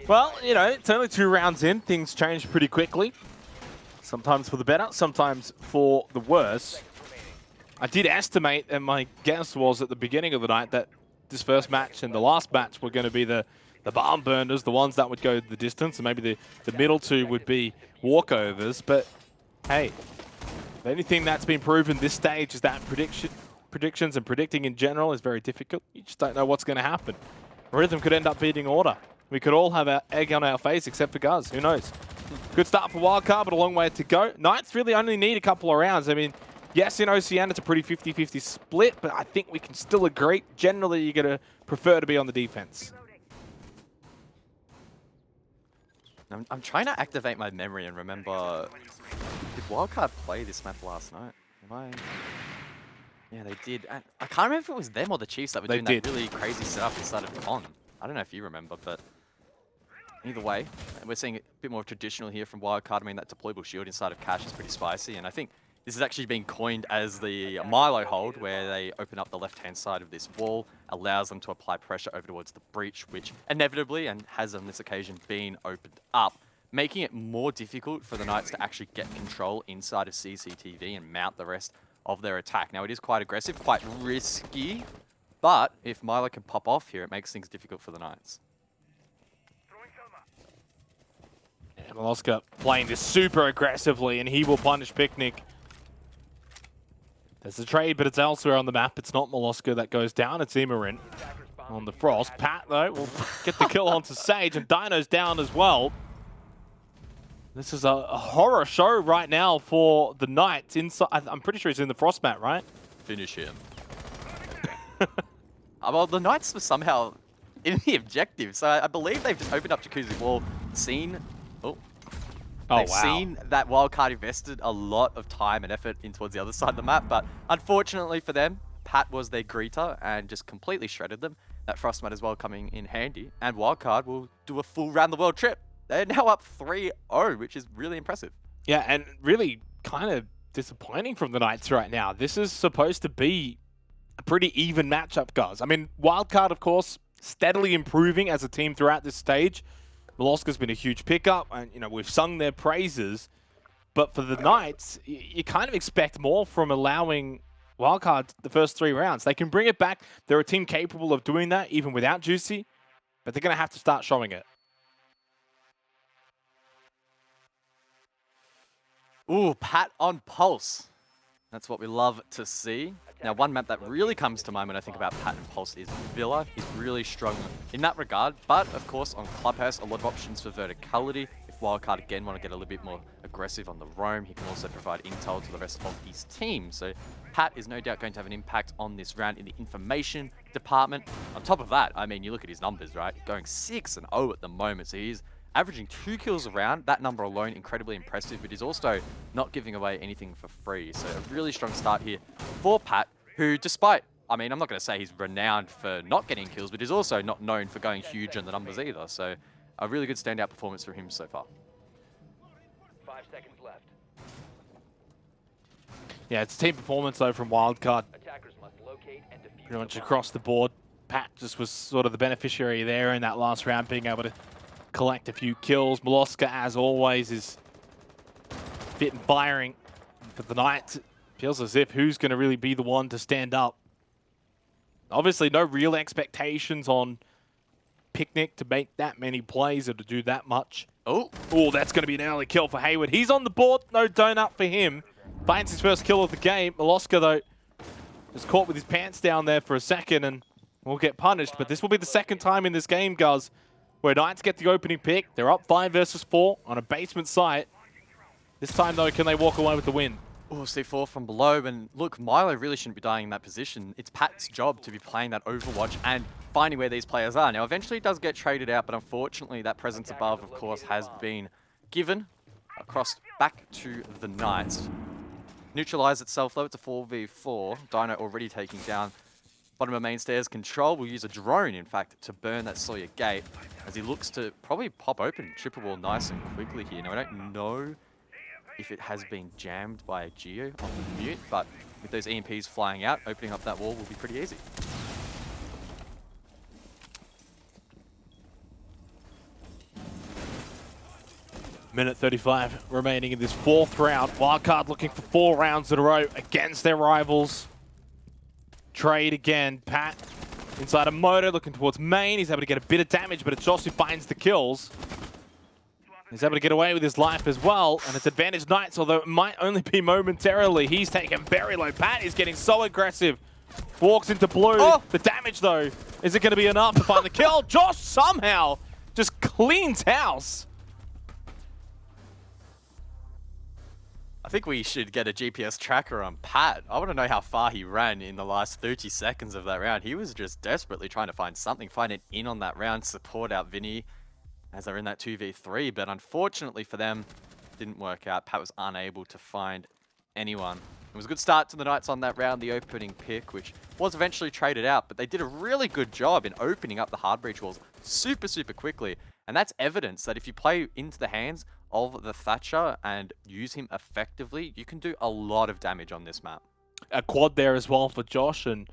Well, you know, it's only 2 rounds in. Things change pretty quickly. Sometimes for the better, sometimes for the worse. I did estimate, and my guess was at the beginning of the night, that this first match and the last match were going to be the barn burners, the ones that would go the distance, and maybe the middle 2 would be walkovers. But hey, the only thing that's been proven this stage is that predictions and predicting in general is very difficult. You just don't know what's going to happen. Rhythm could end up beating Order. We could all have our egg on our face except for Guz. Who knows? Good start for Wildcard, but a long way to go. Knights really only need a couple of rounds. I mean, yes, in OCN it's a pretty 50-50 split, but I think we can still agree. Generally, you're going to prefer to be on the defense. I'm trying to activate my memory and remember, did Wildcard play this map last night? Yeah, they did. And I can't remember if it was them or the Chiefs that were doing that really crazy setup inside of Con. I don't know if you remember, but either way, we're seeing a bit more traditional here from Wildcard. I mean, that deployable shield inside of Cash is pretty spicy, and I think this is actually being coined as the Milo hold, where they open up the left-hand side of this wall, allows them to apply pressure over towards the breach, which inevitably, and has on this occasion been opened up, making it more difficult for the Knights to actually get control inside of CCTV and mount the rest of their attack. Now, it is quite aggressive, quite risky, but if Milo can pop off here, it makes things difficult for the Knights. Moloska playing this super aggressively, and he will punish Picnic. There's a trade, but it's elsewhere on the map. It's not Moloska that goes down, it's Imarin on the Frost. Pat, though, will get the kill onto Sage, and Dino's down as well. This is a horror show right now for the Knights. Inside, I'm pretty sure he's in the Frost mat, right? Finish him. Well, the Knights were somehow in the objective, so I believe they've just opened up Jacuzzi Wall, seen... They've seen that Wildcard invested a lot of time and effort in towards the other side of the map, but unfortunately for them, Pat was their greeter and just completely shredded them. That Frost mat as well coming in handy, and Wildcard will do a full round-the-world trip. They're now up 3-0, which is really impressive. Yeah, and really kind of disappointing from the Knights right now. This is supposed to be a pretty even matchup, guys. I mean, Wildcard, of course, steadily improving as a team throughout this stage. Moloska's been a huge pickup, and we've sung their praises. But for the Knights, you kind of expect more from allowing Wildcard the first 3 rounds. They can bring it back. They're a team capable of doing that, even without Juicy. But they're going to have to start showing it. Ooh, Pat on Pulse. That's what we love to see. Now, one map that really comes to mind when I think about Pat and Pulse is Villa. He's really strong in that regard. But, of course, on Clubhouse, a lot of options for verticality. If Wildcard, again, want to get a little bit more aggressive on the roam, he can also provide intel to the rest of his team. So, Pat is no doubt going to have an impact on this round in the information department. On top of that, I mean, you look at his numbers, right? Going 6-0 at the moment. So, he's averaging 2 kills a round. That number alone, incredibly impressive, but he's also not giving away anything for free. So a really strong start here for Pat, who despite, I mean, I'm not going to say he's renowned for not getting kills, but he's also not known for going huge on the numbers either. So a really good standout performance from him so far. 5 seconds left. Yeah, it's team performance, though, from Wildcard. Attackers must locate and defuse Pretty much the bomb. across the board. Pat just was sort of the beneficiary there in that last round, being able to collect a few kills. Moloska, as always, is fit and firing. For the Knights, it feels as if who's going to really be the one to stand up. Obviously, no real expectations on Picnic to make that many plays or to do that much. Oh, that's going to be an early kill for Hayward. He's on the board. No donut for him. Finds his first kill of the game. Moloska, though, just caught with his pants down there for a second and will get punished. But this will be the second time in this game, guys, where Knights get the opening pick. They're up 5 versus 4 on a basement site. This time, though, can they walk away with the win? Oh, C4 from below. And look, Milo really shouldn't be dying in that position. It's Pat's job to be playing that Overwatch and finding where these players are. Now, eventually it does get traded out, but unfortunately that presence above, of course, has been given across back to the Knights. Neutralize itself, though. It's a 4v4. Dino already taking down bottom of main stairs. Control will use a drone, in fact, to burn that Sawyer gate as he looks to probably pop open triple wall nice and quickly here. Now, I don't know if it has been jammed by a Geo on the mute, but with those EMPs flying out, opening up that wall will be pretty easy. Minute 35 remaining in this 4th round. Wildcard looking for 4 rounds in a row against their rivals. Trade again. Pat inside a motor looking towards main. He's able to get a bit of damage, but it's Josh who finds the kills. He's able to get away with his life as well, and it's advantage Knights, although it might only be momentarily. He's taken very low. Pat is getting so aggressive. Walks into blue. Oh. The damage, though, is it going to be enough to find the kill? Josh somehow just cleans house. I think we should get a GPS tracker on Pat. I want to know how far he ran in the last 30 seconds of that round. He was just desperately trying to find something, find an in on that round, support out Vinny as they're in that 2v3. But unfortunately for them, it didn't work out. Pat was unable to find anyone. It was a good start to the Knights on that round, the opening pick, which was eventually traded out. But they did a really good job in opening up the hard breach walls super, super quickly. And that's evidence that if you play into the hands of the Thatcher and use him effectively, you can do a lot of damage on this map. A quad there as well for Josh, and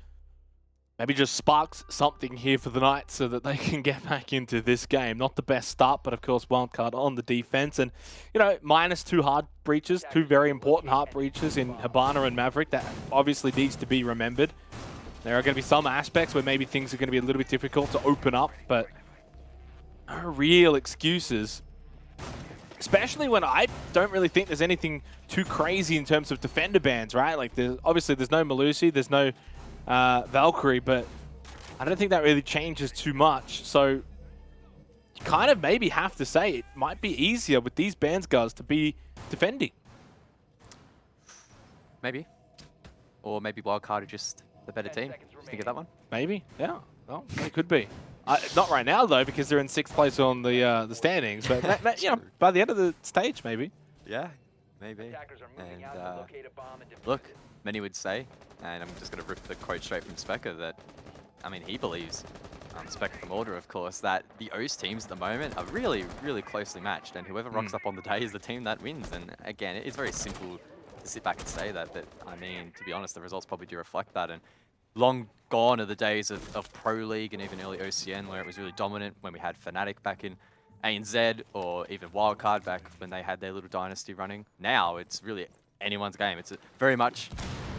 maybe just sparks something here for the Knights so that they can get back into this game. Not the best start, but of course Wildcard on the defense. And, you know, -2 hard breaches, 2 very important hard breaches in Hibana and Maverick. That obviously needs to be remembered. There are going to be some aspects where maybe things are going to be a little bit difficult to open up, but no real excuses Especially when I don't really think there's anything too crazy in terms of defender bans, right? Like, obviously there's no Malusi, there's no Valkyrie, but I don't think that really changes too much. So you kind of maybe have to say it might be easier with these bans, guys, to be defending. Maybe. Or maybe Wildcard are just the better team. Just think of that one. Maybe, yeah. Well, it could be. Not right now though, because they're in 6th place on the standings. But you know, by the end of the stage, maybe. Yeah, maybe. And look, many would say, and I'm just going to rip the quote straight from Specker that, I mean, he believes, Specker from Order, of course, that the OCE teams at the moment are really, really closely matched, and whoever rocks up on the day is the team that wins. And again, it's very simple to sit back and say that. But I mean, to be honest, the results probably do reflect that. And long gone are the days of Pro League and even early OCN where it was really dominant when we had Fnatic back in ANZ, or even Wildcard back when they had their little dynasty running. Now it's really anyone's game. It's very much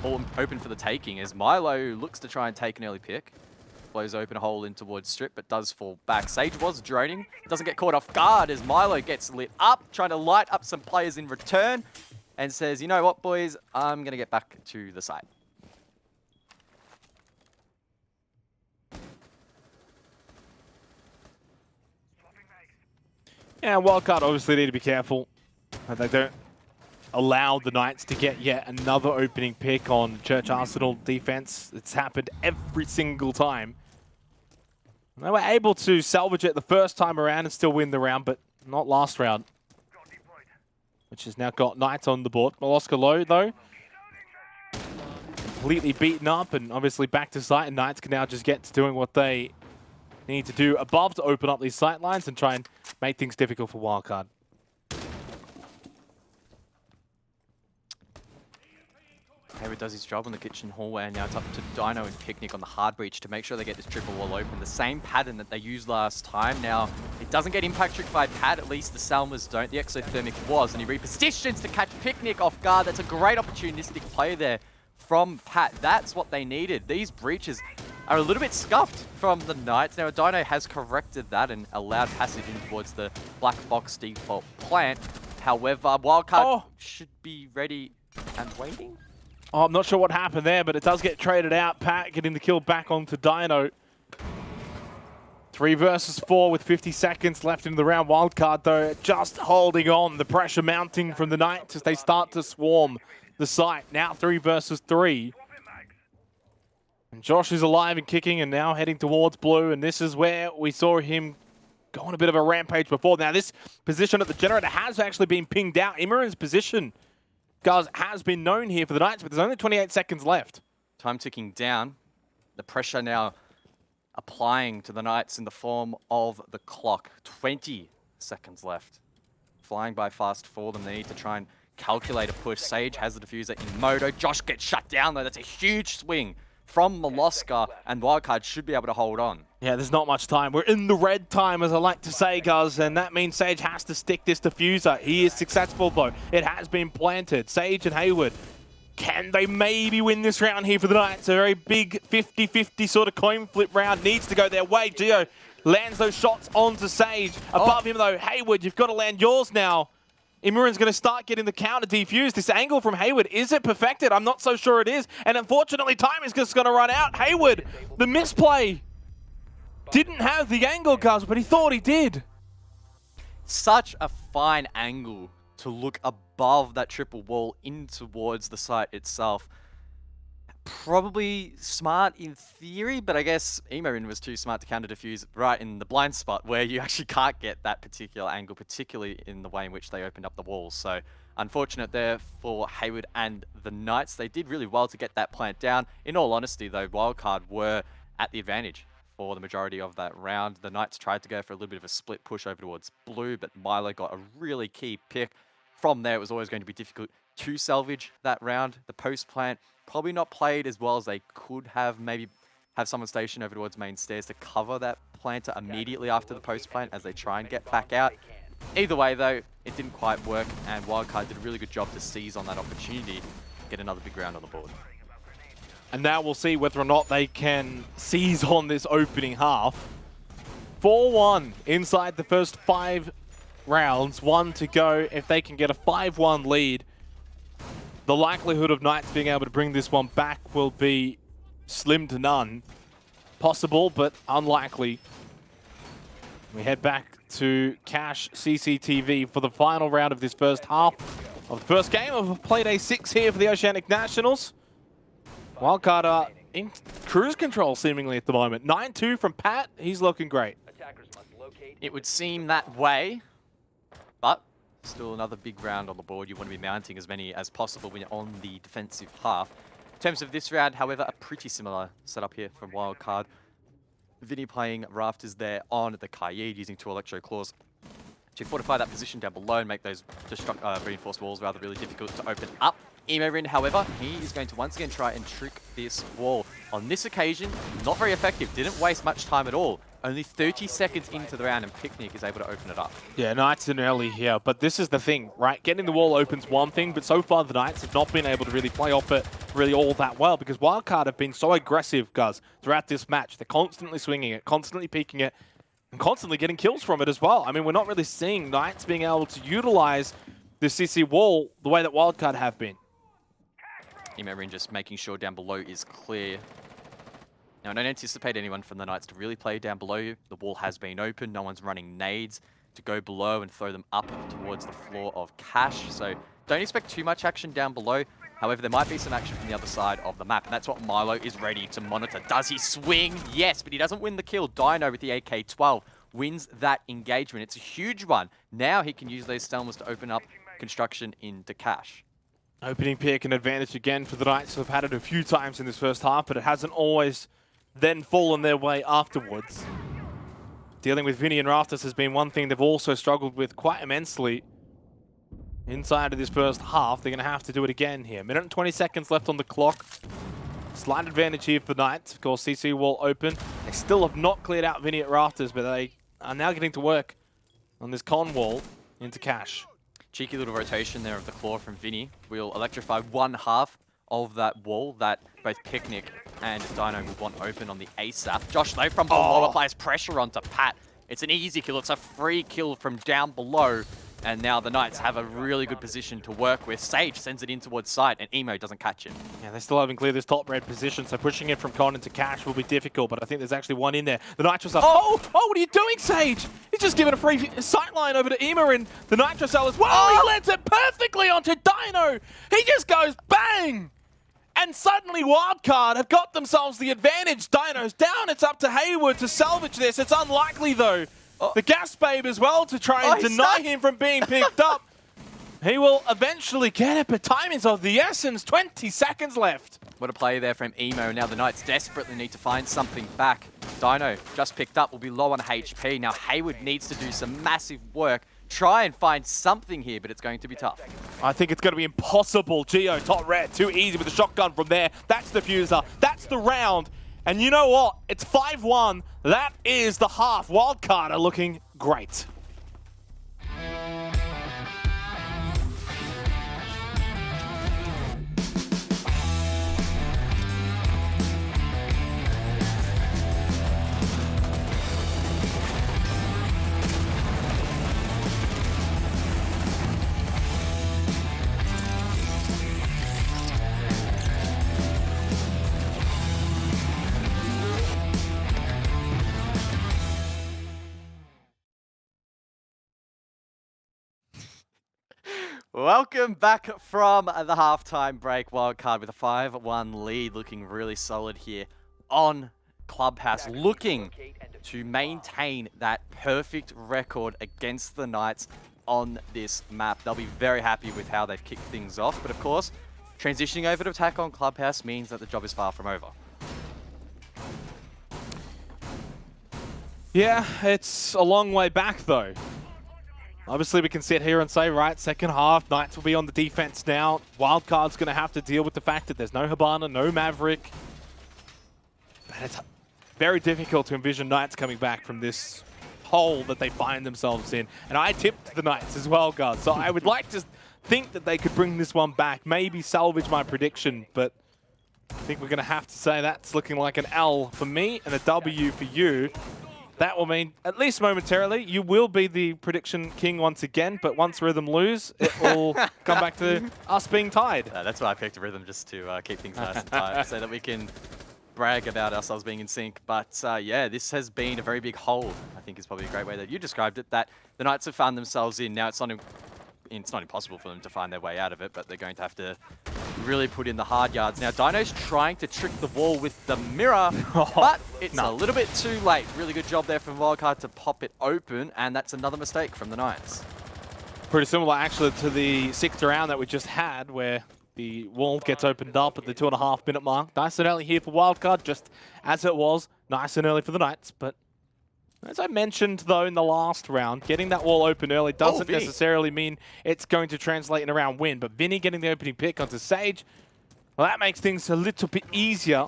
all open for the taking as Milo looks to try and take an early pick. Blows open a hole in towards Strip, but does fall back. Sage was droning. Doesn't get caught off guard as Milo gets lit up, trying to light up some players in return, and says, you know what, boys, I'm going to get back to the site. Yeah, Wildcard obviously need to be careful. They don't allow the Knights to get yet another opening pick on Church Arsenal defense. It's happened every single time. They were able to salvage it the first time around and still win the round, but not last round. Which has now got Knights on the board. Moloska low, though. Completely beaten up and obviously back to site, and Knights can now just get to doing what they need to do above to open up these sight lines and try and make things difficult for Wildcard. Hayward does his job on the kitchen hallway, and now it's up to Dino and Picnic on the hard breach to make sure they get this triple wall open. The same pattern that they used last time. Now, it doesn't get impact tricked by Pat, at least the Salmas don't. The Exothermic was, and he repositions to catch Picnic off guard. That's a great opportunistic play there from Pat. That's what they needed. These breaches are a little bit scuffed from the Knights. Now, Dino has corrected that and allowed passage in towards the black box default plant. However, Wildcard should be ready and waiting. Oh, I'm not sure what happened there, but it does get traded out. Pat getting the kill back onto Dino. 3 versus 4 with 50 seconds left in the round. Wildcard, though, just holding on. The pressure mounting from the Knights as they start to swarm the site. Now 3 versus 3. And Josh is alive and kicking and now heading towards blue. And this is where we saw him go on a bit of a rampage before. Now, this position at the generator has actually been pinged out. Imran's position, guys, has been known here for the Knights, but there's only 28 seconds left. Time ticking down. The pressure now applying to the Knights in the form of the clock. 20 seconds left. Flying by fast for them. They need to try and calculate a push. Sage has the diffuser in moto. Josh gets shut down, though. That's a huge swing from Moloska, and Wildcard should be able to hold on. Yeah, there's not much time. We're in the red time, as I like to say, guys, and that means Sage has to stick this diffuser. He is successful, though. It has been planted. Sage and Hayward, can they maybe win this round here for the Knights? A very big 50-50 sort of coin flip round needs to go their way. Gio lands those shots onto Sage. Above him, though, Hayward, you've got to land yours now. Imran's going to start getting the counter defused. This angle from Hayward, is it perfected? I'm not so sure it is. And unfortunately, time is just going to run out. Hayward, the misplay. Didn't have the angle, guys, but he thought he did. Such a fine angle to look above that triple wall in towards the site itself. Probably smart in theory, but I guess Imran was too smart to counter diffuse right in the blind spot where you actually can't get that particular angle, particularly in the way in which they opened up the walls. So unfortunate there for Hayward and the Knights. They did really well to get that plant down. In all honesty, though, Wildcard were at the advantage for the majority of that round. The Knights tried to go for a little bit of a split push over towards blue, but Milo got a really key pick. From there, it was always going to be difficult to salvage that round. The post plant probably not played as well as they could have. Maybe have someone stationed over towards main stairs to cover that planter immediately after the post plant as they try and get back out. Either way, though, it didn't quite work, and Wildcard did a really good job to seize on that opportunity, get another big round on the board. And now we'll see whether or not they can seize on this opening half. 4-1 inside the first 5 rounds, 1 to go. If they can get a 5-1 lead, the likelihood of Knights being able to bring this one back will be slim to none. Possible, but unlikely. We head back to Cash CCTV for the final round of this first half of the first game of Playday 6 here for the Oceanic Nationals. Wildcard are in cruise control seemingly at the moment. 9-2 from Pat. He's looking great. It would seem that way, but still another big round on the board. You want to be mounting as many as possible when you're on the defensive half. In terms of this round, however, a pretty similar setup here from Wildcard. Vinny playing Rafters there on the Kaid, using 2 Electro Claws to fortify that position down below and make those reinforced walls rather really difficult to open up. Emorin, however, he is going to once again try and trick this wall. On this occasion, not very effective. Didn't waste much time at all. Only 30 seconds into the round and Picnic is able to open it up. Yeah, Knights in early here, but this is the thing, right? Getting the wall open's one thing, but so far the Knights have not been able to really play off it really all that well because Wildcard have been so aggressive, guys, throughout this match. They're constantly swinging it, constantly peeking it, and constantly getting kills from it as well. I mean, we're not really seeing Knights being able to utilize the CC wall the way that Wildcard have been. Emorin just making sure down below is clear. Now, I don't anticipate anyone from the Knights to really play down below you. The wall has been open. No one's running nades to go below and throw them up towards the floor of Cash. So don't expect too much action down below. However, there might be some action from the other side of the map, and that's what Milo is ready to monitor. Does he swing? Yes, but he doesn't win the kill. Dino with the AK-12 wins that engagement. It's a huge one. Now he can use those Stelmas to open up construction into Cash. Opening pick, an advantage again for the Knights, who have had it a few times in this first half, but it hasn't always then fallen their way afterwards. Dealing with Vinny and Rafters has been one thing they've also struggled with quite immensely inside of this first half. They're going to have to do it again here. Minute and 20 seconds left on the clock. Slight advantage here for the Knights. Of course, CC wall open. They still have not cleared out Vinny at Rafters, but they are now getting to work on this con wall into Cash. Cheeky little rotation there of the claw from Vinny. We'll electrify one half of that wall that both Picnic and Dino will want open on the ASAP. Josh, though, from below applies pressure onto Pat. It's an easy kill. It's a free kill from down below. And now the Knights have a really good position to work with. Sage sends it in towards side, and Emo doesn't catch it. Yeah, they still haven't cleared this top red position, so pushing it from Con into Cash will be difficult, but I think there's actually one in there. The Nitrous are... Oh, what are you doing, Sage? He's just given a free sightline over to Emo, and the Nitrous Cell as well. He lands it perfectly onto Dino. He just goes bang! And suddenly Wildcard have got themselves the advantage. Dino's down. It's up to Hayward to salvage this. It's unlikely, though. The Gas Babe as well to try and deny him from being picked up. He will eventually get it, but time is of the essence. 20 seconds left. What a play there from Emo. Now the Knights desperately need to find something back. Dino, just picked up, will be low on HP. Now Hayward needs to do some massive work. Try and find something here, but it's going to be tough. I think it's going to be impossible. Geo, top red, too easy with the shotgun from there. That's the fuser. That's the round. And you know what? It's 5-1. That is the half. Wildcard are looking great. Welcome back from the halftime break. Wildcard with a 5-1 lead, looking really solid here on Clubhouse, looking to maintain that perfect record against the Knights on this map. They'll be very happy with how they've kicked things off, but of course, transitioning over to attack on Clubhouse means that the job is far from over. Yeah, it's a long way back though. Obviously, we can sit here and say, right, second half, Knights will be on the defense now. Wildcard's going to have to deal with the fact that there's no Hibana, no Maverick. And it's very difficult to envision Knights coming back from this hole that they find themselves in. And I tipped the Knights as well, guys. So I would like to think that they could bring this one back, maybe salvage my prediction, but I think we're going to have to say that's looking like an L for me and a W for you. that will mean, at least momentarily, you will be the prediction king once again, but once Rhythm lose, it will come back to us being tied. That's why I picked Rhythm, just to keep things nice and tight, so that we can brag about ourselves being in sync. But yeah, this has been a very big hole, I think is probably a great way that you described it, that the Knights have found themselves in. Now, it's not impossible for them to find their way out of it, but they're going to have to really put in the hard yards. Now, Dino's trying to trick the wall with the mirror, but it's a little bit too late. Really good job there from Wildcard to pop it open, and that's another mistake from the Knights. Pretty similar, actually, to the 6th round that we just had, where the wall gets opened up at the 2.5 minute mark. Nice and early here for Wildcard, just as it was. Nice and early for the Knights, but as I mentioned, though, in the last round, getting that wall open early doesn't necessarily mean it's going to translate in a round win. But Vinny getting the opening pick onto Sage, well, that makes things a little bit easier.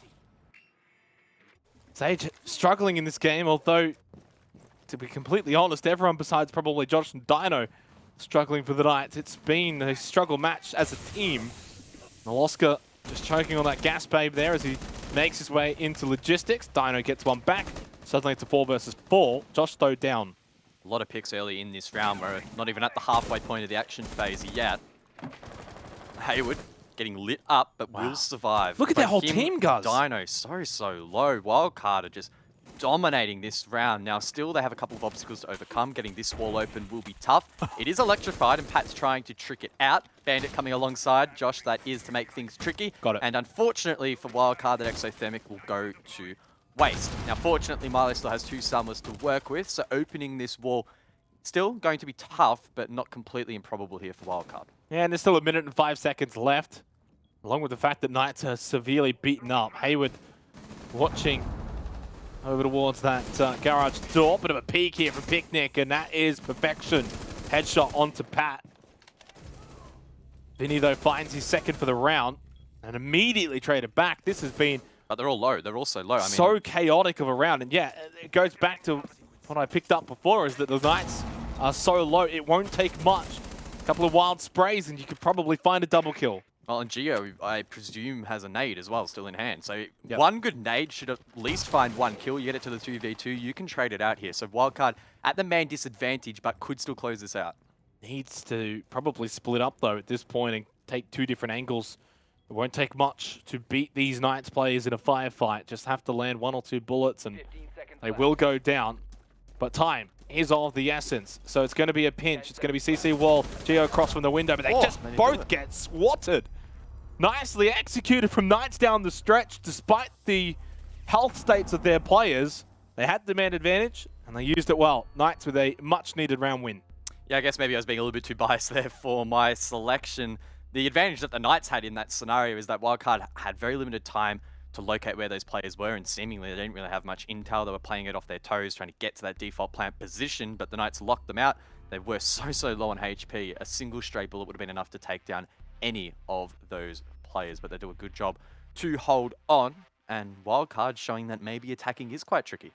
Sage struggling in this game, although, to be completely honest, everyone besides probably Josh and Dino struggling for the Knights. It's been a struggle match as a team. Maloska just choking on that gas babe there as he makes his way into logistics. Dino gets one back. Suddenly it's a 4 versus 4. Josh, though, down. A lot of picks early in this round. We're not even at the halfway point of the action phase yet. Hayward getting lit up, but will survive. Look at that whole team, guys. Dino so low. Wildcard are just dominating this round. Now, still, they have a couple of obstacles to overcome. Getting this wall open will be tough. It is electrified, and Pat's trying to trick it out. Bandit coming alongside. Josh, that is to make things tricky. Got it. And unfortunately for Wildcard, that Exothermic will go to waste. Now, fortunately, Milo still has 2 Summoners to work with, so opening this wall still going to be tough, but not completely improbable here for Wildcard. Yeah, and there's still 1 minute and 5 seconds left, along with the fact that Knights are severely beaten up. Hayward watching over towards that garage door. Bit of a peek here from Picnic, and that is perfection. Headshot onto Pat. Vinny, though, finds his second for the round and immediately traded back. This has been But they're all low. They're all so low. I mean, so chaotic of a round. And yeah, it goes back to what I picked up before, is that the Knights are so low, it won't take much. A couple of wild sprays and you could probably find a double kill. well, and Geo, I presume, has a nade as well, still in hand. So one good nade should at least find 1 kill. You get it to the 2v2, you can trade it out here. So Wildcard at the man disadvantage, but could still close this out. Needs to probably split up, though, at this point and take 2 different angles. It won't take much to beat these Knights players in a firefight. Just have to land 1 or 2 bullets and they will go down. But time is of the essence. So it's going to be a pinch. It's going to be CC Wall, Geo across from the window, but they just both get swatted. Nicely executed from Knights down the stretch. Despite the health states of their players, they had the man advantage and they used it well. Knights with a much needed round win. Yeah, I guess maybe I was being a little bit too biased there for my selection. The advantage that the Knights had in that scenario is that Wildcard had very limited time to locate where those players were, and seemingly they didn't really have much intel. They were playing it off their toes, trying to get to that default plant position, but the Knights locked them out. They were so low on HP. A single stray bullet would have been enough to take down any of those players, but they do a good job to hold on, and Wildcard showing that maybe attacking is quite tricky.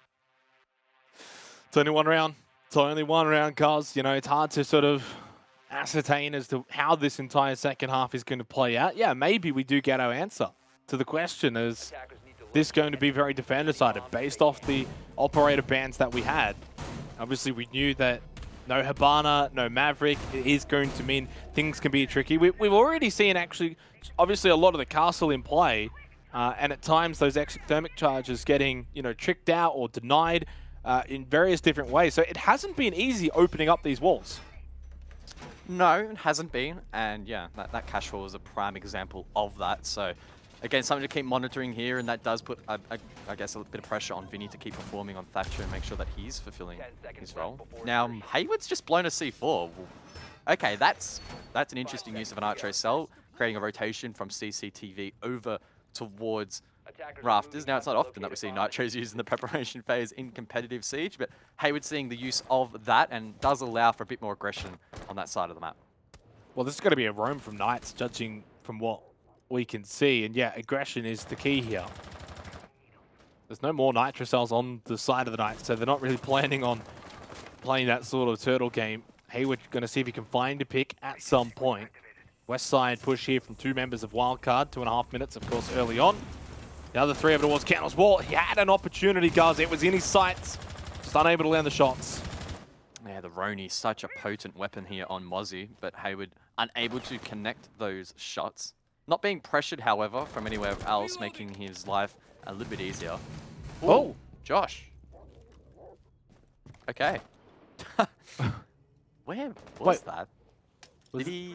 It's only 1 round. It's only 1 round, guys. You know, it's hard to sort of ascertain as to how this entire second half is going to play out. Yeah, maybe we do get our answer to the question, is this going to be very defender-sided based off the operator bans that we had? Obviously, we knew that no Hibana, no Maverick is going to mean things can be tricky. We've already seen, actually, obviously a lot of the castle in play, and at times those exothermic charges getting, you know, tricked out or denied in various different ways. So it hasn't been easy opening up these walls. No, it hasn't been, and yeah, that cash wall is a prime example of that. So again, something to keep monitoring here, and that does put, I guess, a bit of pressure on Vinny to keep performing on Thatcher and make sure that he's fulfilling his role. Now, Hayward's just blown a C4. Okay, that's an interesting use of an Archer cell, creating a rotation from CCTV over towards rafters. Now, it's not often that we see Nitros used in the preparation phase in competitive Siege, but Hayward seeing the use of that and does allow for a bit more aggression on that side of the map. Well, this is going to be a roam from Knights, judging from what we can see. And yeah, aggression is the key here. There's no more Nitro cells on the side of the Knights, so they're not really planning on playing that sort of turtle game. Hayward going to see if he can find a pick at some point. West side push here from 2 members of Wildcard, 2.5 minutes, of course, early on. The other 3 over towards Candle's wall. He had an opportunity, guys. It was in his sights. just unable to land the shots. Yeah, the Roni, such a potent weapon here on Mozzie, but Hayward unable to connect those shots. Not being pressured, however, from anywhere else, making his life a little bit easier. Ooh, Oh! Josh. Okay. Where was Wait. that? Was- Did he...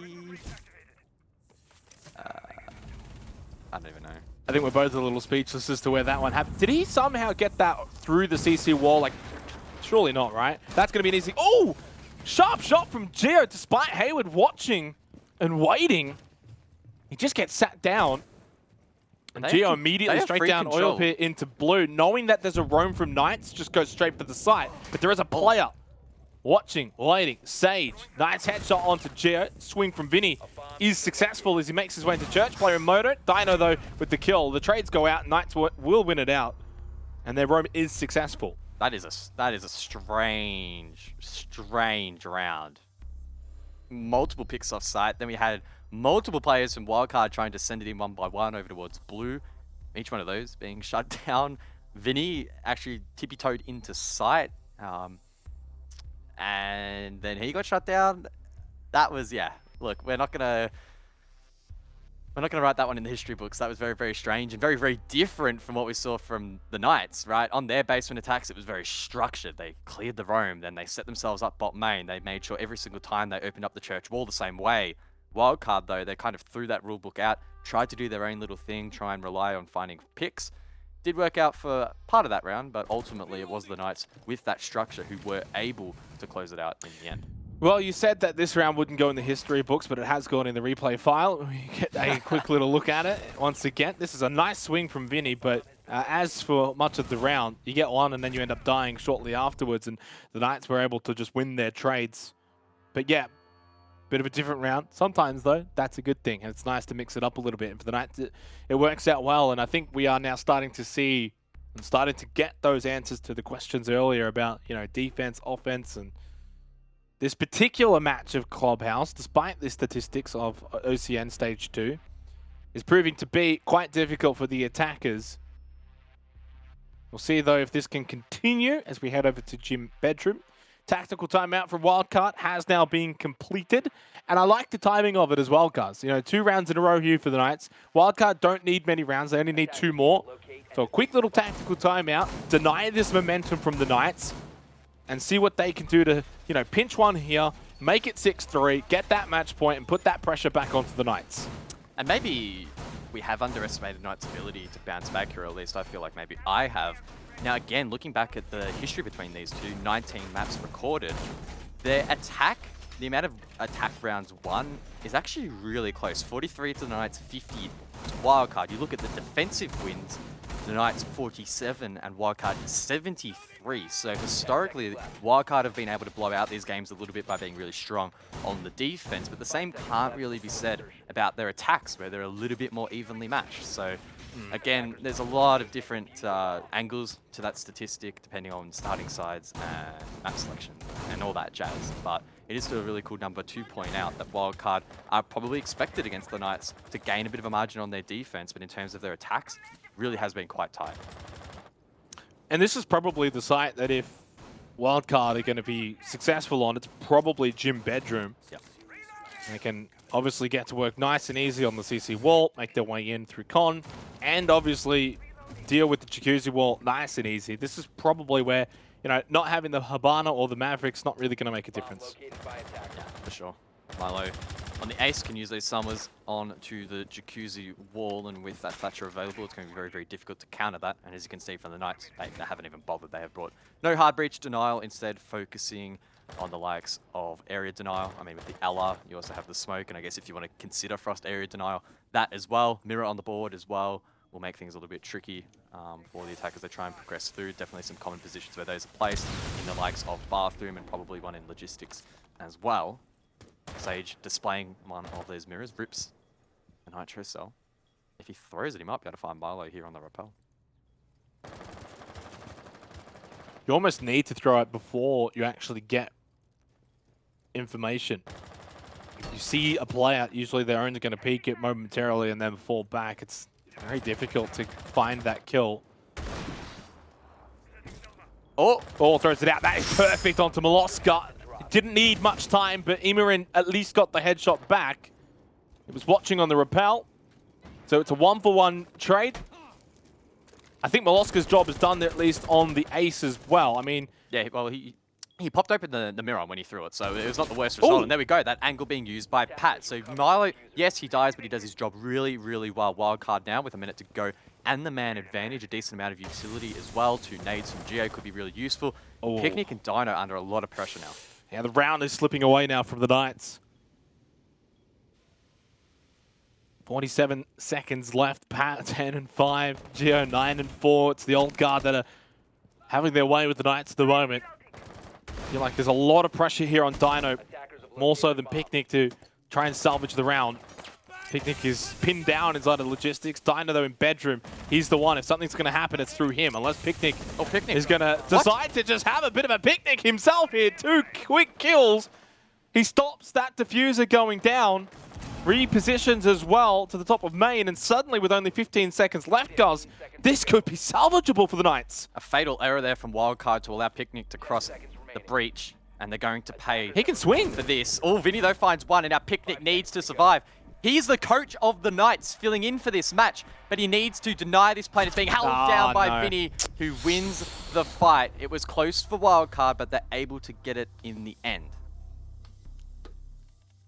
I don't even know. I think we're both a little speechless as to where that one happened. Did he somehow get that through the CC wall? Like, surely not, right? That's going to be an easy... Oh! Sharp shot from Geo, despite Hayward watching and waiting. He just gets sat down. And They Geo have- immediately they have straight free down control. oil pit into blue, knowing that there's a roam from Knights, just goes straight for the site. But there is a player watching, waiting. Sage, nice headshot onto Geo. Swing from Vinny is successful as he makes his way into Church. Player in Moto. Dino, though, with the kill. The trades go out. Knights will win it out. And their roam is successful. That is a strange round. Multiple picks off site. Then we had multiple players from Wildcard trying to send it in one by one over towards blue. Each one of those being shut down. Vinny actually tippy-toed into sight. And then he got shut down. That was, yeah. Look, we're not gonna write that one in the history books. That was very, very strange and very, very different from what we saw from the Knights, right? On their basement attacks, it was very structured. They cleared the roam, then they set themselves up bot main. They made sure every single time they opened up the church wall the same way. Wildcard, though, they kind of threw that rule book out, tried to do their own little thing, try and rely on finding picks. Did work out for part of that round, but ultimately it was the Knights with that structure who were able to close it out in the end. Well, you said that this round wouldn't go in the history books, but it has gone in the replay file. We get a quick little look at it once again. This is a nice swing from Vinny, but as for much of the round, you get one and then you end up dying shortly afterwards, and the Knights were able to just win their trades. But yeah, bit of a different round. Sometimes, though, that's a good thing, and it's nice to mix it up a little bit. And for the Knights, it works out well, and I think we are now starting to see and starting to get those answers to the questions earlier about, you know, defense, offense, and this particular match of Clubhouse, despite the statistics of OCN Stage 2, is proving to be quite difficult for the attackers. We'll see, though, if this can continue as we head over to Gym Bedroom. Tactical timeout from Wildcard has now been completed, and I like the timing of it as well, guys. You know, 2 rounds in a row here for the Knights. Wildcard don't need many rounds, they only need 2 more. So a quick little tactical timeout, deny this momentum from the Knights, and see what they can do to, you know, pinch one here, make it 6-3, get that match point, and put that pressure back onto the Knights. And maybe we have underestimated Knight's ability to bounce back here, or at least I feel like maybe I have. Now again, looking back at the history between these two, 19 maps recorded, their attack, the amount of attack rounds won is actually really close. 43 to the Knights, 50 to Wildcard. You look at the defensive wins, the Knights 47 and Wildcard 73. So historically, Wildcard have been able to blow out these games a little bit by being really strong on the defense, but the same can't really be said about their attacks, where they're a little bit more evenly matched. So again, there's a lot of different angles to that statistic, depending on starting sides and map selection and all that jazz. But it is still a really cool number to point out that Wildcard are probably expected against the Knights to gain a bit of a margin on their defense, but in terms of their attacks, really has been quite tight. And this is probably the site that if Wildcard are going to be successful on, it's probably Gym Bedroom. Yep. They can obviously get to work nice and easy on the CC wall, make their way in through Con, and obviously deal with the Jacuzzi wall nice and easy. This is probably where, you know, not having the Habana or the Mavericks not really going to make a difference. Yeah, for sure. Milo on the ace can use those summers onto the Jacuzzi wall, and with that Thatcher available, it's going to be very, very difficult to counter that. And as you can see from the Knights, they haven't even bothered. They have brought no hard breach denial, instead focusing on the likes of area denial. I mean, with the LR, you also have the smoke, and I guess if you want to consider frost area denial, that as well. Mirror on the board as well will make things a little bit tricky for the attackers they try and progress through. Definitely some common positions where those are placed in the likes of bathroom, and probably one in logistics as well. Sage displaying one of those mirrors, rips the Nitro cell. If he throws it, he might be able to find Milo here on the rappel. You almost need to throw it before you actually get information. If you see a player, usually they're only going to peek it momentarily and then fall back. It's very difficult to find that kill. Oh, Throws it out. That is perfect onto Moloska. Didn't need much time, but Imarin at least got the headshot back. He was watching on the rappel. So it's a 1-for-1 trade. I think Moloska's job is done at least on the ace as well. I mean... Yeah, well, he popped open the mirror when he threw it, so it was not the worst result. Ooh. And there we go, that angle being used by Pat. So Milo, yes, he dies, but he does his job really, really well. Wildcard now with a minute to go. And the man advantage, a decent amount of utility as well. 2 nades from Geo could be really useful. Oh. Picnic and Dino under a lot of pressure now. Yeah, the round is slipping away now from the Knights. 47 seconds left. Pat 10 and 5. Geo 9 and 4. It's the old guard that are having their way with the Knights at the moment. I feel like there's a lot of pressure here on Dino, more so than Picnic, to try and salvage the round. Picnic is pinned down inside the logistics. Dino, though, in bedroom, he's the one. If something's going to happen, it's through him. Unless Picnic, is going to decide to just have a bit of a picnic himself here. 2 quick kills. He stops that diffuser going down. Repositions as well to the top of main. And suddenly, with only 15 seconds left, guys, this could be salvageable for the Knights. A fatal error there from Wildcard to allow Picnic to cross the breach. And they're going to pay He can swing for this. Oh, Vinny, though, finds one. And now Picnic needs to survive. He's the coach of the Knights, filling in for this match, but he needs to deny this plane. It's being held down by Vinny, who wins the fight. It was close for Wildcard, but they're able to get it in the end.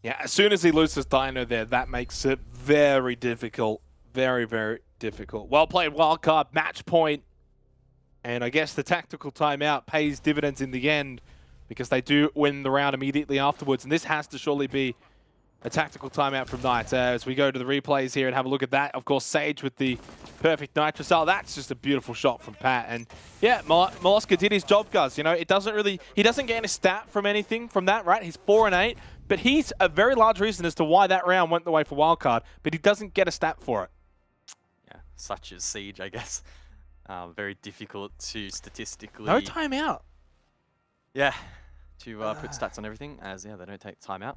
Yeah, as soon as he loses Dino there, that makes it very difficult. Very, very difficult. Well played, Wildcard. Match point. And I guess the tactical timeout pays dividends in the end because they do win the round immediately afterwards. And this has to surely be a tactical timeout from Knights. As we go to the replays here and have a look at that, of course, Sage with the perfect Nitrocell. That's just a beautiful shot from Pat. And yeah, Moloska did his job, guys. You know, it doesn't really, he doesn't get a stat from anything from that, right? He's 4 and 8, but he's a very large reason as to why that round went the way for Wildcard, but he doesn't get a stat for it. Yeah, such as Siege, I guess. Very difficult to statistically... No timeout. Yeah, to put stats on everything, as yeah, they don't take timeout.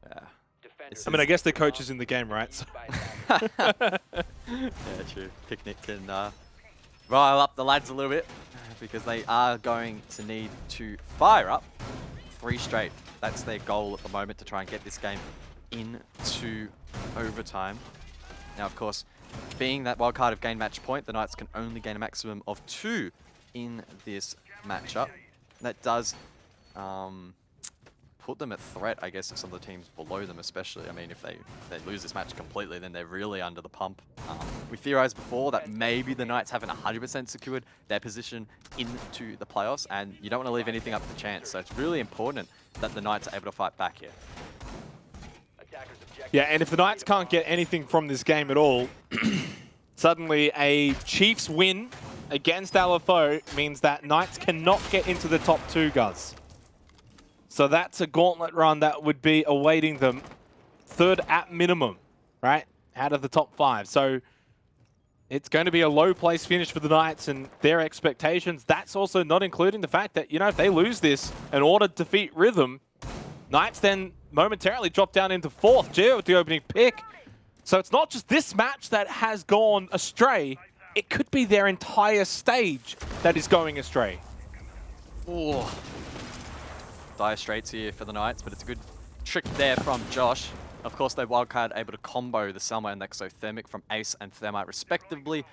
Yeah. I mean, I guess the coach is in the game, right? So. Yeah, true. Picnic can rile up the lads a little bit because they are going to need to fire up 3 straight. That's their goal at the moment, to try and get this game into overtime. Now, of course, being that Wildcard have gained match point, the Knights can only gain a maximum of 2 in this matchup. That does put them at threat, I guess, of some of the teams below them, especially. I mean, if they lose this match completely, then they're really under the pump. We theorized before that maybe the Knights haven't 100% secured their position into the playoffs, and you don't want to leave anything up to chance. So it's really important that the Knights are able to fight back here. Yeah, and if the Knights can't get anything from this game at all, suddenly a Chiefs win against LFO means that Knights cannot get into the top 2, guys. So that's a gauntlet run that would be awaiting them, 3rd at minimum, right, out of the top 5. So it's going to be a low place finish for the Knights and their expectations. That's also not including the fact that, you know, if they lose this in order to defeat Rhythm, Knights then momentarily drop down into 4th, Geo with the opening pick. So it's not just this match that has gone astray, it could be their entire stage that is going astray. Ooh. Dire straits here for the Knights, but it's a good trick there from Josh. Of course, they Wildcard able to combo the Selma and Exothermic from Ace and Thermite respectively.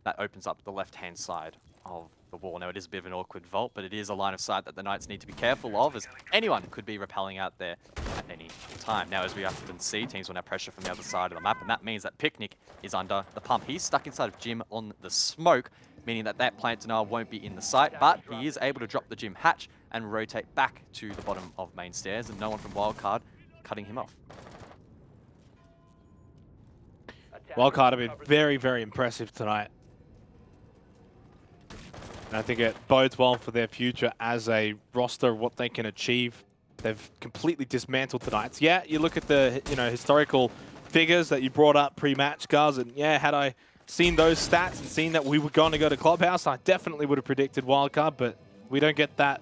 That opens up the left-hand side of the wall. Now, it is a bit of an awkward vault, but it is a line of sight that the Knights need to be careful of, as anyone could be rappelling out there at any time. Now, as we often see, teams will have pressure from the other side of the map, and that means that Picnic is under the pump. He's stuck inside of Jim on the smoke, meaning that that plant denial won't be in the site, but he is able to drop the Jim hatch and rotate back to the bottom of main stairs, and no one from Wildcard cutting him off. Wildcard have been very, very impressive tonight. And I think it bodes well for their future as a roster, what they can achieve. They've completely dismantled the Knights. Yeah, you look at the historical figures that you brought up pre-match, guys, and yeah, had I seen those stats and seen that we were going to go to Clubhouse, I definitely would have predicted Wildcard, but we don't get that,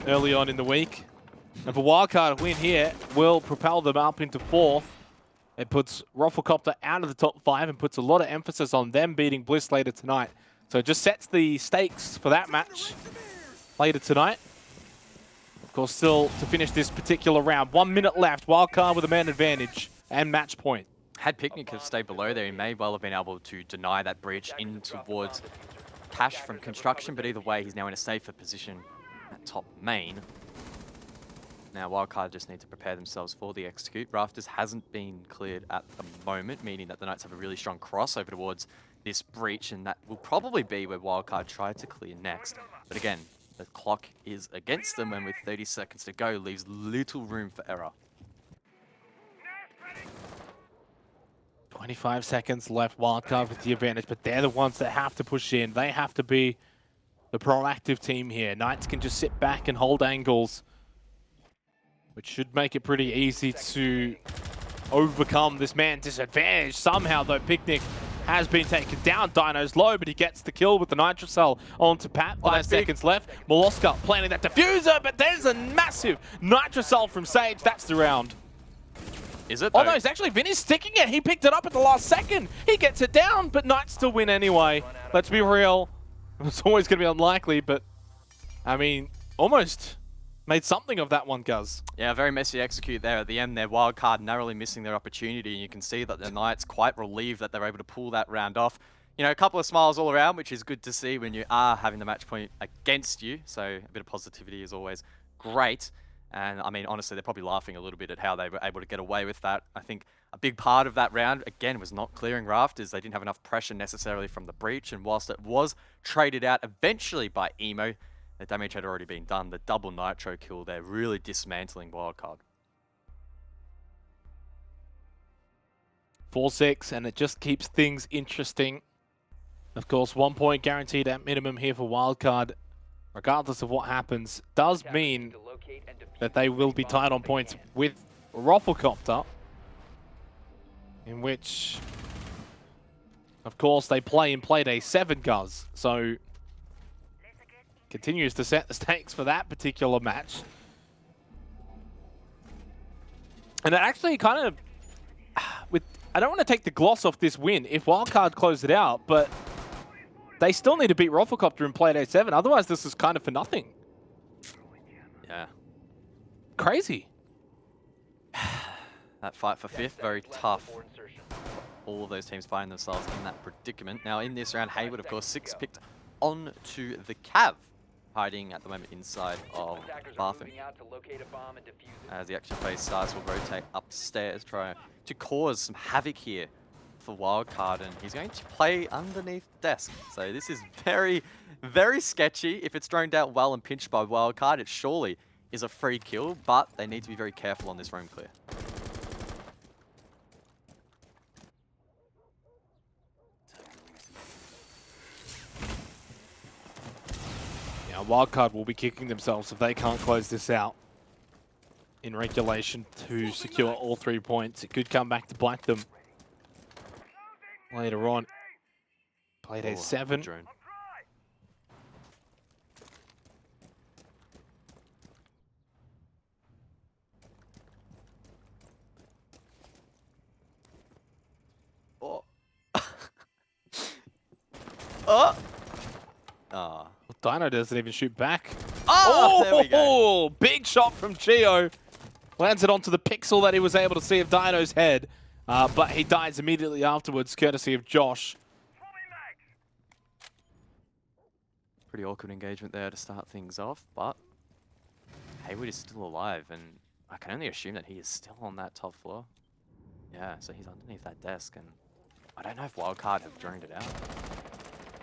early on in the week. And for Wildcard, a win here will propel them up into 4th. It puts Rufflecopter out of the top 5 and puts a lot of emphasis on them beating Bliss later tonight So it just sets the stakes for that match later tonight. Of course, still to finish this particular round. 1 minute left. Wildcard with a man advantage and match point. Had Picnic have stayed below there, he may well have been able to deny that breach in towards Cash from construction, but either way, he's now in a safer position at top main. Now, Wildcard just need to prepare themselves for the execute. Rafters hasn't been cleared at the moment, meaning that the Knights have a really strong crossover towards this breach, and that will probably be where Wildcard try to clear next. But again, the clock is against them, and with 30 seconds to go, leaves little room for error. 25 seconds left. Wildcard with the advantage, but they're the ones that have to push in. They have to be the proactive team here. Knights can just sit back and hold angles, which should make it pretty easy to overcome this man's disadvantage. Somehow, though, Picnic has been taken down. Dino's low, but he gets the kill with the Nitrocell onto Pat. 5 seconds left. Molosca planting that diffuser, but there's a massive Nitrocell from Sage. That's the round. Is it? Oh no, it's actually Vinny sticking it. He picked it up at the last second. He gets it down, but Knights still win anyway. Let's be real. It's always going to be unlikely, but I mean, almost made something of that one, Guz. Yeah, very messy execute there at the end there. Wildcard narrowly missing their opportunity, and you can see that the Knights quite relieved that they're able to pull that round off. You know, a couple of smiles all around, which is good to see when you are having the match point against you. So a bit of positivity is always great. And I mean, honestly, they're probably laughing a little bit at how they were able to get away with that. I think a big part of that round, again, was not clearing Rafters. They didn't have enough pressure necessarily from the breach. And whilst it was traded out eventually by Emo, the damage had already been done. The double Nitro kill there, really dismantling Wildcard. 4-6, and it just keeps things interesting. Of course, 1 point guaranteed at minimum here for Wildcard, regardless of what happens. Does mean that they will be tied on points with Rafflecopter, in which, of course, they play in Playday 7, Guz. So, continues to set the stakes for that particular match. And it actually kind of, I don't want to take the gloss off this win if Wildcard closed it out, but they still need to beat Rafflecopter in Playday 7. Otherwise, this is kind of for nothing. Yeah. Crazy. That fight for 5th, very tough. All of those teams finding themselves in that predicament. Now, in this round, Hayward, of course, 6 picked onto the Cav, hiding at the moment inside of bathroom. As the action phase starts, will rotate upstairs, try to cause some havoc here for Wildcard, and he's going to play underneath the desk. So this is very, very sketchy. If it's droned out well and pinched by Wildcard, it surely is a free kill, but they need to be very careful on this roam clear. Yeah, Wildcard will be kicking themselves if they can't close this out in regulation to secure all 3 points. It could come back to bite them later on. Playday 7. Drone. Oh. Oh. Ah. Dino doesn't even shoot back. Oh, there we go. Big shot from Gio. Lands it onto the pixel that he was able to see of Dino's head. But he dies immediately afterwards, courtesy of Josh. Pretty awkward engagement there to start things off, but Hayward is still alive, and I can only assume that he is still on that top floor. Yeah, so he's underneath that desk, and I don't know if Wildcard have droned it out.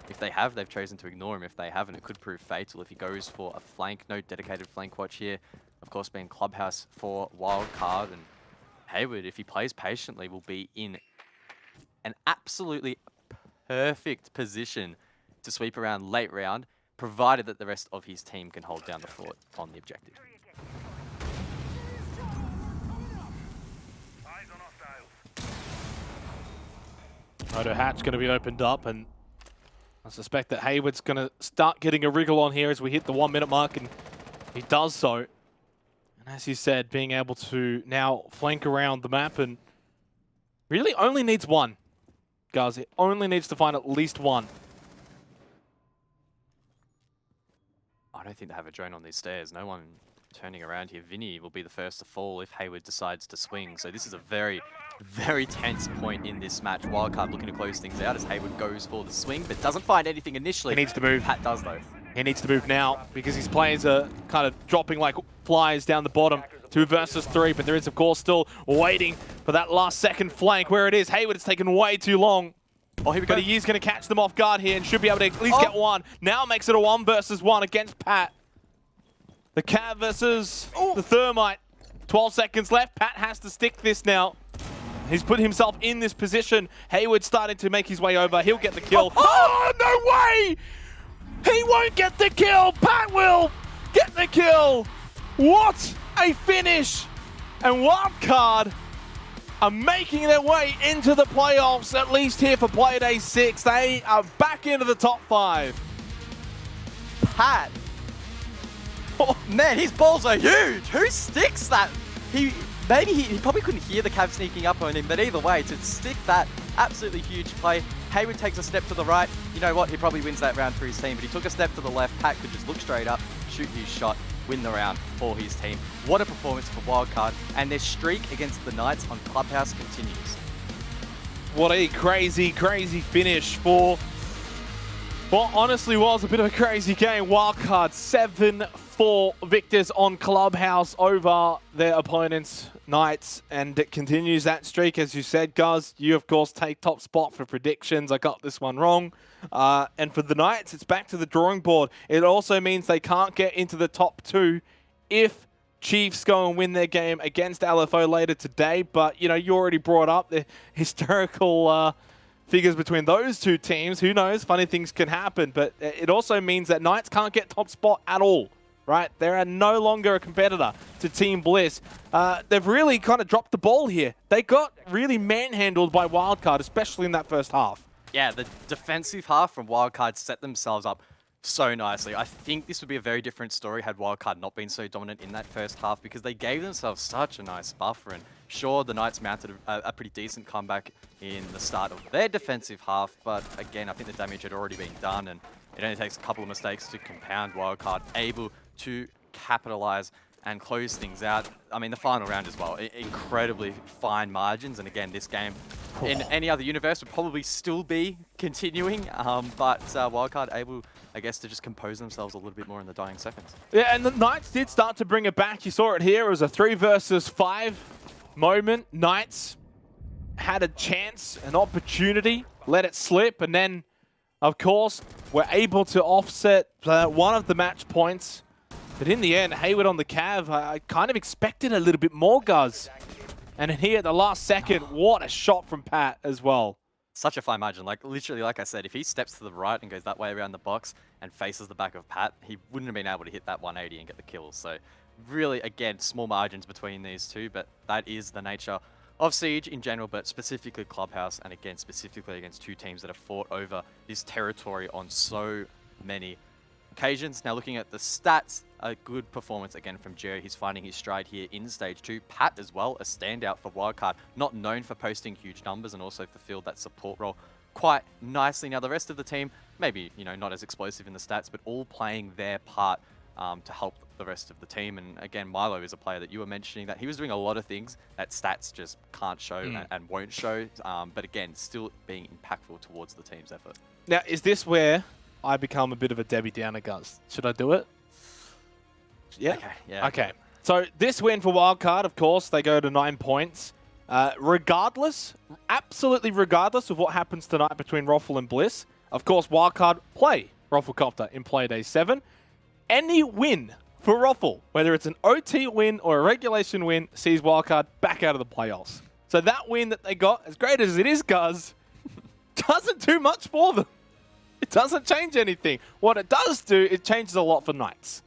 If they have, they've chosen to ignore him. If they haven't, it could prove fatal if he goes for a flank. No dedicated flank watch here. Of course, being Clubhouse for Wildcard, and Hayward, if he plays patiently, will be in an absolutely perfect position to sweep around late round, provided that the rest of his team can hold down the fort on the objective. Moto hatch going to be opened up, and I suspect that Hayward's going to start getting a wriggle on here as we hit the 1 minute mark, and he does so. And as you said, being able to now flank around the map, and really only needs one, guys. It only needs to find at least one. don't think they have a drone on these stairs. No one turning around here. Vinny will be the first to fall if Hayward decides to swing. So this is a very, very tense point in this match. Wildcard looking to close things out as Hayward goes for the swing, but doesn't find anything initially. He needs to move. Pat does, though. He needs to move now because his players are kind of dropping like flies down the bottom. 2 versus 3, but there is, of course, still waiting for that last second flank where it is. Hayward has taken way too long. Oh, here we go. But he is going to catch them off guard here and should be able to at least get one. Now makes it a 1 versus 1 against Pat. The Cav versus the Thermite. 12 seconds left. Pat has to stick this now. He's put himself in this position. Hayward starting to make his way over. He'll get the kill. Oh, no way! He won't get the kill. Pat will get the kill. What a finish. And Wildcard are making their way into the playoffs, at least here for Playday 6. They are back into the top 5. Pat. Oh, man, his balls are huge. Who sticks that? Maybe he probably couldn't hear the Cav sneaking up on him, but either way, to stick that absolutely huge play. Hayward takes a step to the right. You know what? He probably wins that round for his team, but he took a step to the left. Pat could just look straight up, shoot his shot, win the round for his team. What a performance for Wildcard, and their streak against the Knights on Clubhouse continues. What a crazy, crazy finish for what honestly was a bit of a crazy game. Wildcard 7-4 victors on Clubhouse over their opponents, Knights, and it continues that streak. As you said, Guz, you of course take top spot for predictions. I got this one wrong. And for the Knights, it's back to the drawing board. It also means they can't get into the top 2 if Chiefs go and win their game against LFO later today. But, you know, you already brought up the historical figures between those two teams. Who knows? Funny things can happen. But it also means that Knights can't get top spot at all, right? They are no longer a competitor to Team Bliss. They've really kind of dropped the ball here. They got really manhandled by Wildcard, especially in that first half. Yeah, the defensive half from Wildcard set themselves up so nicely. I think this would be a very different story had Wildcard not been so dominant in that first half, because they gave themselves such a nice buffer. And sure, the Knights mounted a pretty decent comeback in the start of their defensive half, but again, I think the damage had already been done, and it only takes a couple of mistakes to compound. Wildcard able to capitalize and close things out. I mean, the final round as well, incredibly fine margins, and again, this game in any other universe would probably still be continuing, but Wildcard able, I guess, to just compose themselves a little bit more in the dying seconds. Yeah, and the Knights did start to bring it back. You saw it here. It was a 3 versus 5 moment. Knights had a chance, an opportunity, let it slip, and then, of course, were able to offset one of the match points. But in the end, Hayward on the Cav, I kind of expected a little bit more, Guz. And here at the last second, what a shot from Pat as well. Such a fine margin. Like, literally, like I said, if he steps to the right and goes that way around the box and faces the back of Pat, he wouldn't have been able to hit that 180 and get the kill. So really, again, small margins between these two, but that is the nature of Siege in general, but specifically Clubhouse, and again, specifically against two teams that have fought over this territory on so many occasions. Now, looking at the stats, a good performance again from Jerry. He's finding his stride here in Stage 2. Pat as well, a standout for Wildcard, not known for posting huge numbers, and also fulfilled that support role quite nicely. Now, the rest of the team, maybe, you know, not as explosive in the stats, but all playing their part to help the rest of the team. And again, Milo is a player that you were mentioning that he was doing a lot of things that stats just can't show and won't show. But again, still being impactful towards the team's effort. Now, is this where I become a bit of a Debbie Downer, Guz? Should I do it? Yeah? Okay, yeah. Okay. So this win for Wildcard, of course, they go to 9 points. Regardless, absolutely regardless of what happens tonight between Roffle and Bliss, of course, Wildcard play Rofflecopter in Playday 7. Any win for Roffle, whether it's an OT win or a regulation win, sees Wildcard back out of the playoffs. So that win that they got, as great as it is, Guz, doesn't do much for them. It doesn't change anything. What it does do, it changes a lot for Knights.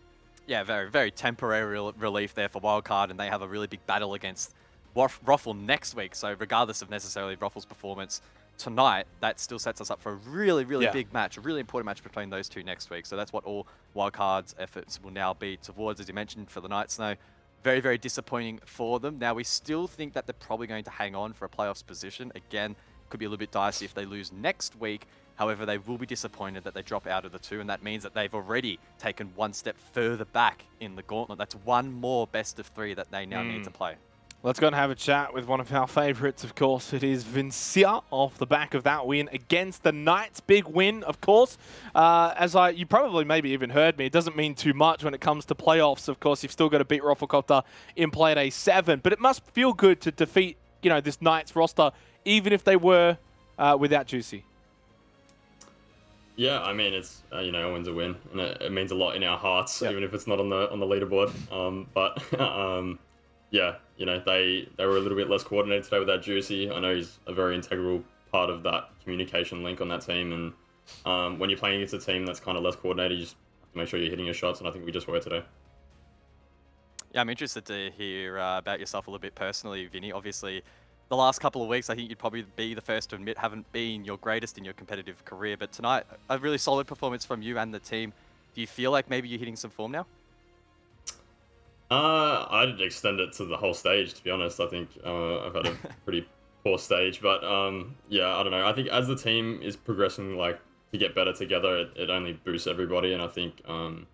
Yeah, very, very temporary relief there for Wildcard, and they have a really big battle against Roffle next week. So regardless of necessarily Roffle's performance tonight, that still sets us up for a really, really big match, a really important match between those two next week. So that's what all Wildcard's efforts will now be towards, as you mentioned, for the Knights. Now, very, very disappointing for them. Now, we still think that they're probably going to hang on for a playoffs position. Again, could be a little bit dicey if they lose next week. However, they will be disappointed that they drop out of the 2, and that means that they've already taken one step further back in the gauntlet. That's one more best of 3 that they now need to play. Let's go and have a chat with one of our favourites, of course. It is Vincia off the back of that win against the Knights. Big win, of course. You probably maybe even heard me, it doesn't mean too much when it comes to playoffs. Of course, you've still got to beat Rafflecopter in Playday 7, but it must feel good to defeat, this Knights roster, even if they were without Juicy. Yeah, I mean, it's a win's a win, and it means a lot in our hearts, even if it's not on the leaderboard. Yeah, they were a little bit less coordinated today without Juicy. I know he's a very integral part of that communication link on that team, and when you're playing against a team that's kind of less coordinated, you just have to make sure you're hitting your shots, and I think we just were today. Yeah, I'm interested to hear about yourself a little bit personally, Vinny. Obviously, the last couple of weeks, I think you'd probably be the first to admit, haven't been your greatest in your competitive career, but tonight, a really solid performance from you and the team. Do you feel like maybe you're hitting some form now? I'd extend it to the whole stage, to be honest. I think I've had a pretty poor stage, but yeah, I don't know. I think as the team is progressing, to get better together, it only boosts everybody, and I think, I'm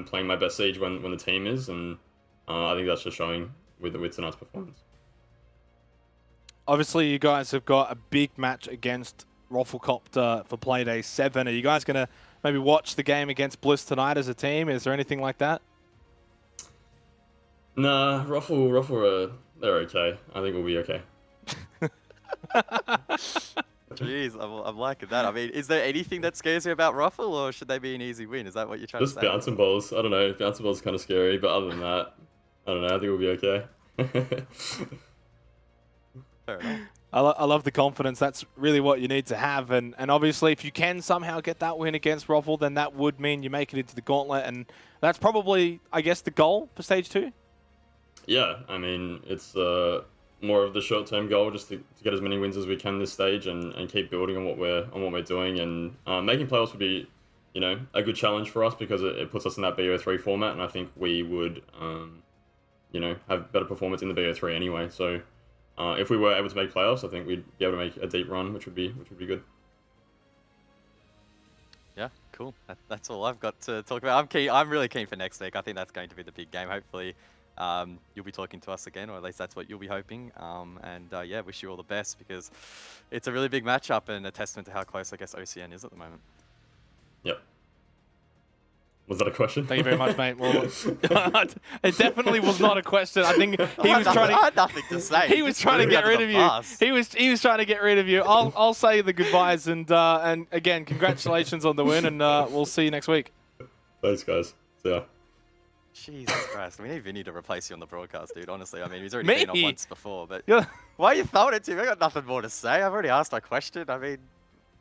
playing my best Siege when the team is, and I think that's just showing with tonight's performance. Obviously, you guys have got a big match against Rafflecopter for Playday 7. Are you guys going to maybe watch the game against Bliss tonight as a team? Is there anything like that? Nah, Ruffle, they're okay. I think we'll be okay. Jeez, I'm liking that. I mean, is there anything that scares you about Ruffle, or should they be an easy win? Is that what you're trying to say? Just bouncing balls. I don't know. Bouncing balls is kind of scary, but other than that, I don't know. I think we'll be okay. Fair enough. I love the confidence. That's really what you need to have. And obviously, if you can somehow get that win against Ruffle, then that would mean you make it into the gauntlet. And that's probably, I guess, the goal for Stage 2? Yeah, I mean, it's more of the short-term goal, just to get as many wins as we can this stage and keep building on what we're doing. And making playoffs would be, a good challenge for us because it puts us in that BO3 format, and I think we would, have better performance in the BO3 anyway. So if we were able to make playoffs, I think we'd be able to make a deep run, which would be good. Yeah, cool. That's all I've got to talk about. I'm really keen for next week. I think that's going to be the big game. Hopefully, you'll be talking to us again, or at least that's what you'll be hoping. Yeah, wish you all the best because it's a really big matchup and a testament to how close I guess OCN is at the moment. Yep. Was that a question? Thank you very much, mate. Well, it definitely was not a question. I think he was trying to. I had nothing to say. He was trying to get rid of you. He was trying to get rid of you. I'll say the goodbyes and again, congratulations on the win, and we'll see you next week. Thanks, guys. See ya. Jesus Christ, we need Vinny to replace you on the broadcast, dude. Honestly, I mean, he's already Me? been on once before, but Yeah. why are you throwing it to me? I got nothing more to say. I've already asked my question. I mean,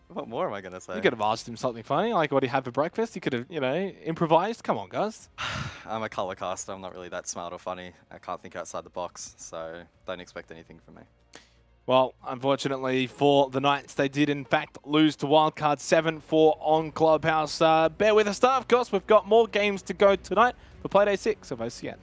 what more am I going to say? You could have asked him something funny, like what he had for breakfast. You could have, improvised. Come on, guys. I'm a color caster. I'm not really that smart or funny. I can't think outside the box, so don't expect anything from me. Well, unfortunately for the Knights, they did in fact lose to Wildcard 7-4 on Clubhouse. Bear with us, of course. We've got more games to go tonight for Playday 6 of OCN.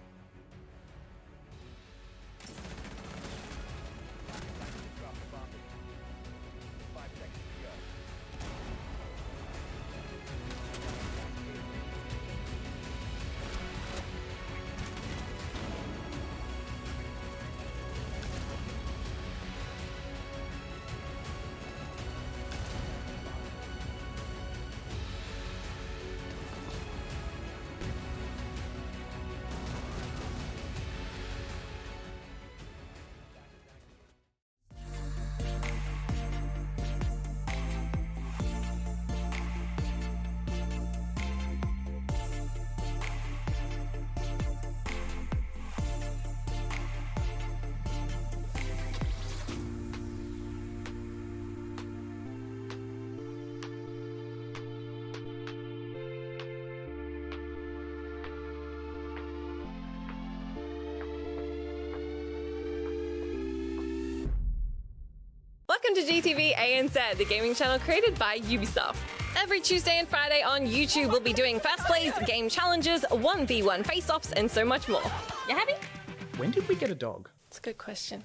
Welcome to GTV ANZ, the gaming channel created by Ubisoft. Every Tuesday and Friday on YouTube, we'll be doing fast plays, game challenges, 1v1 face-offs, and so much more. You happy? When did we get a dog? It's a good question.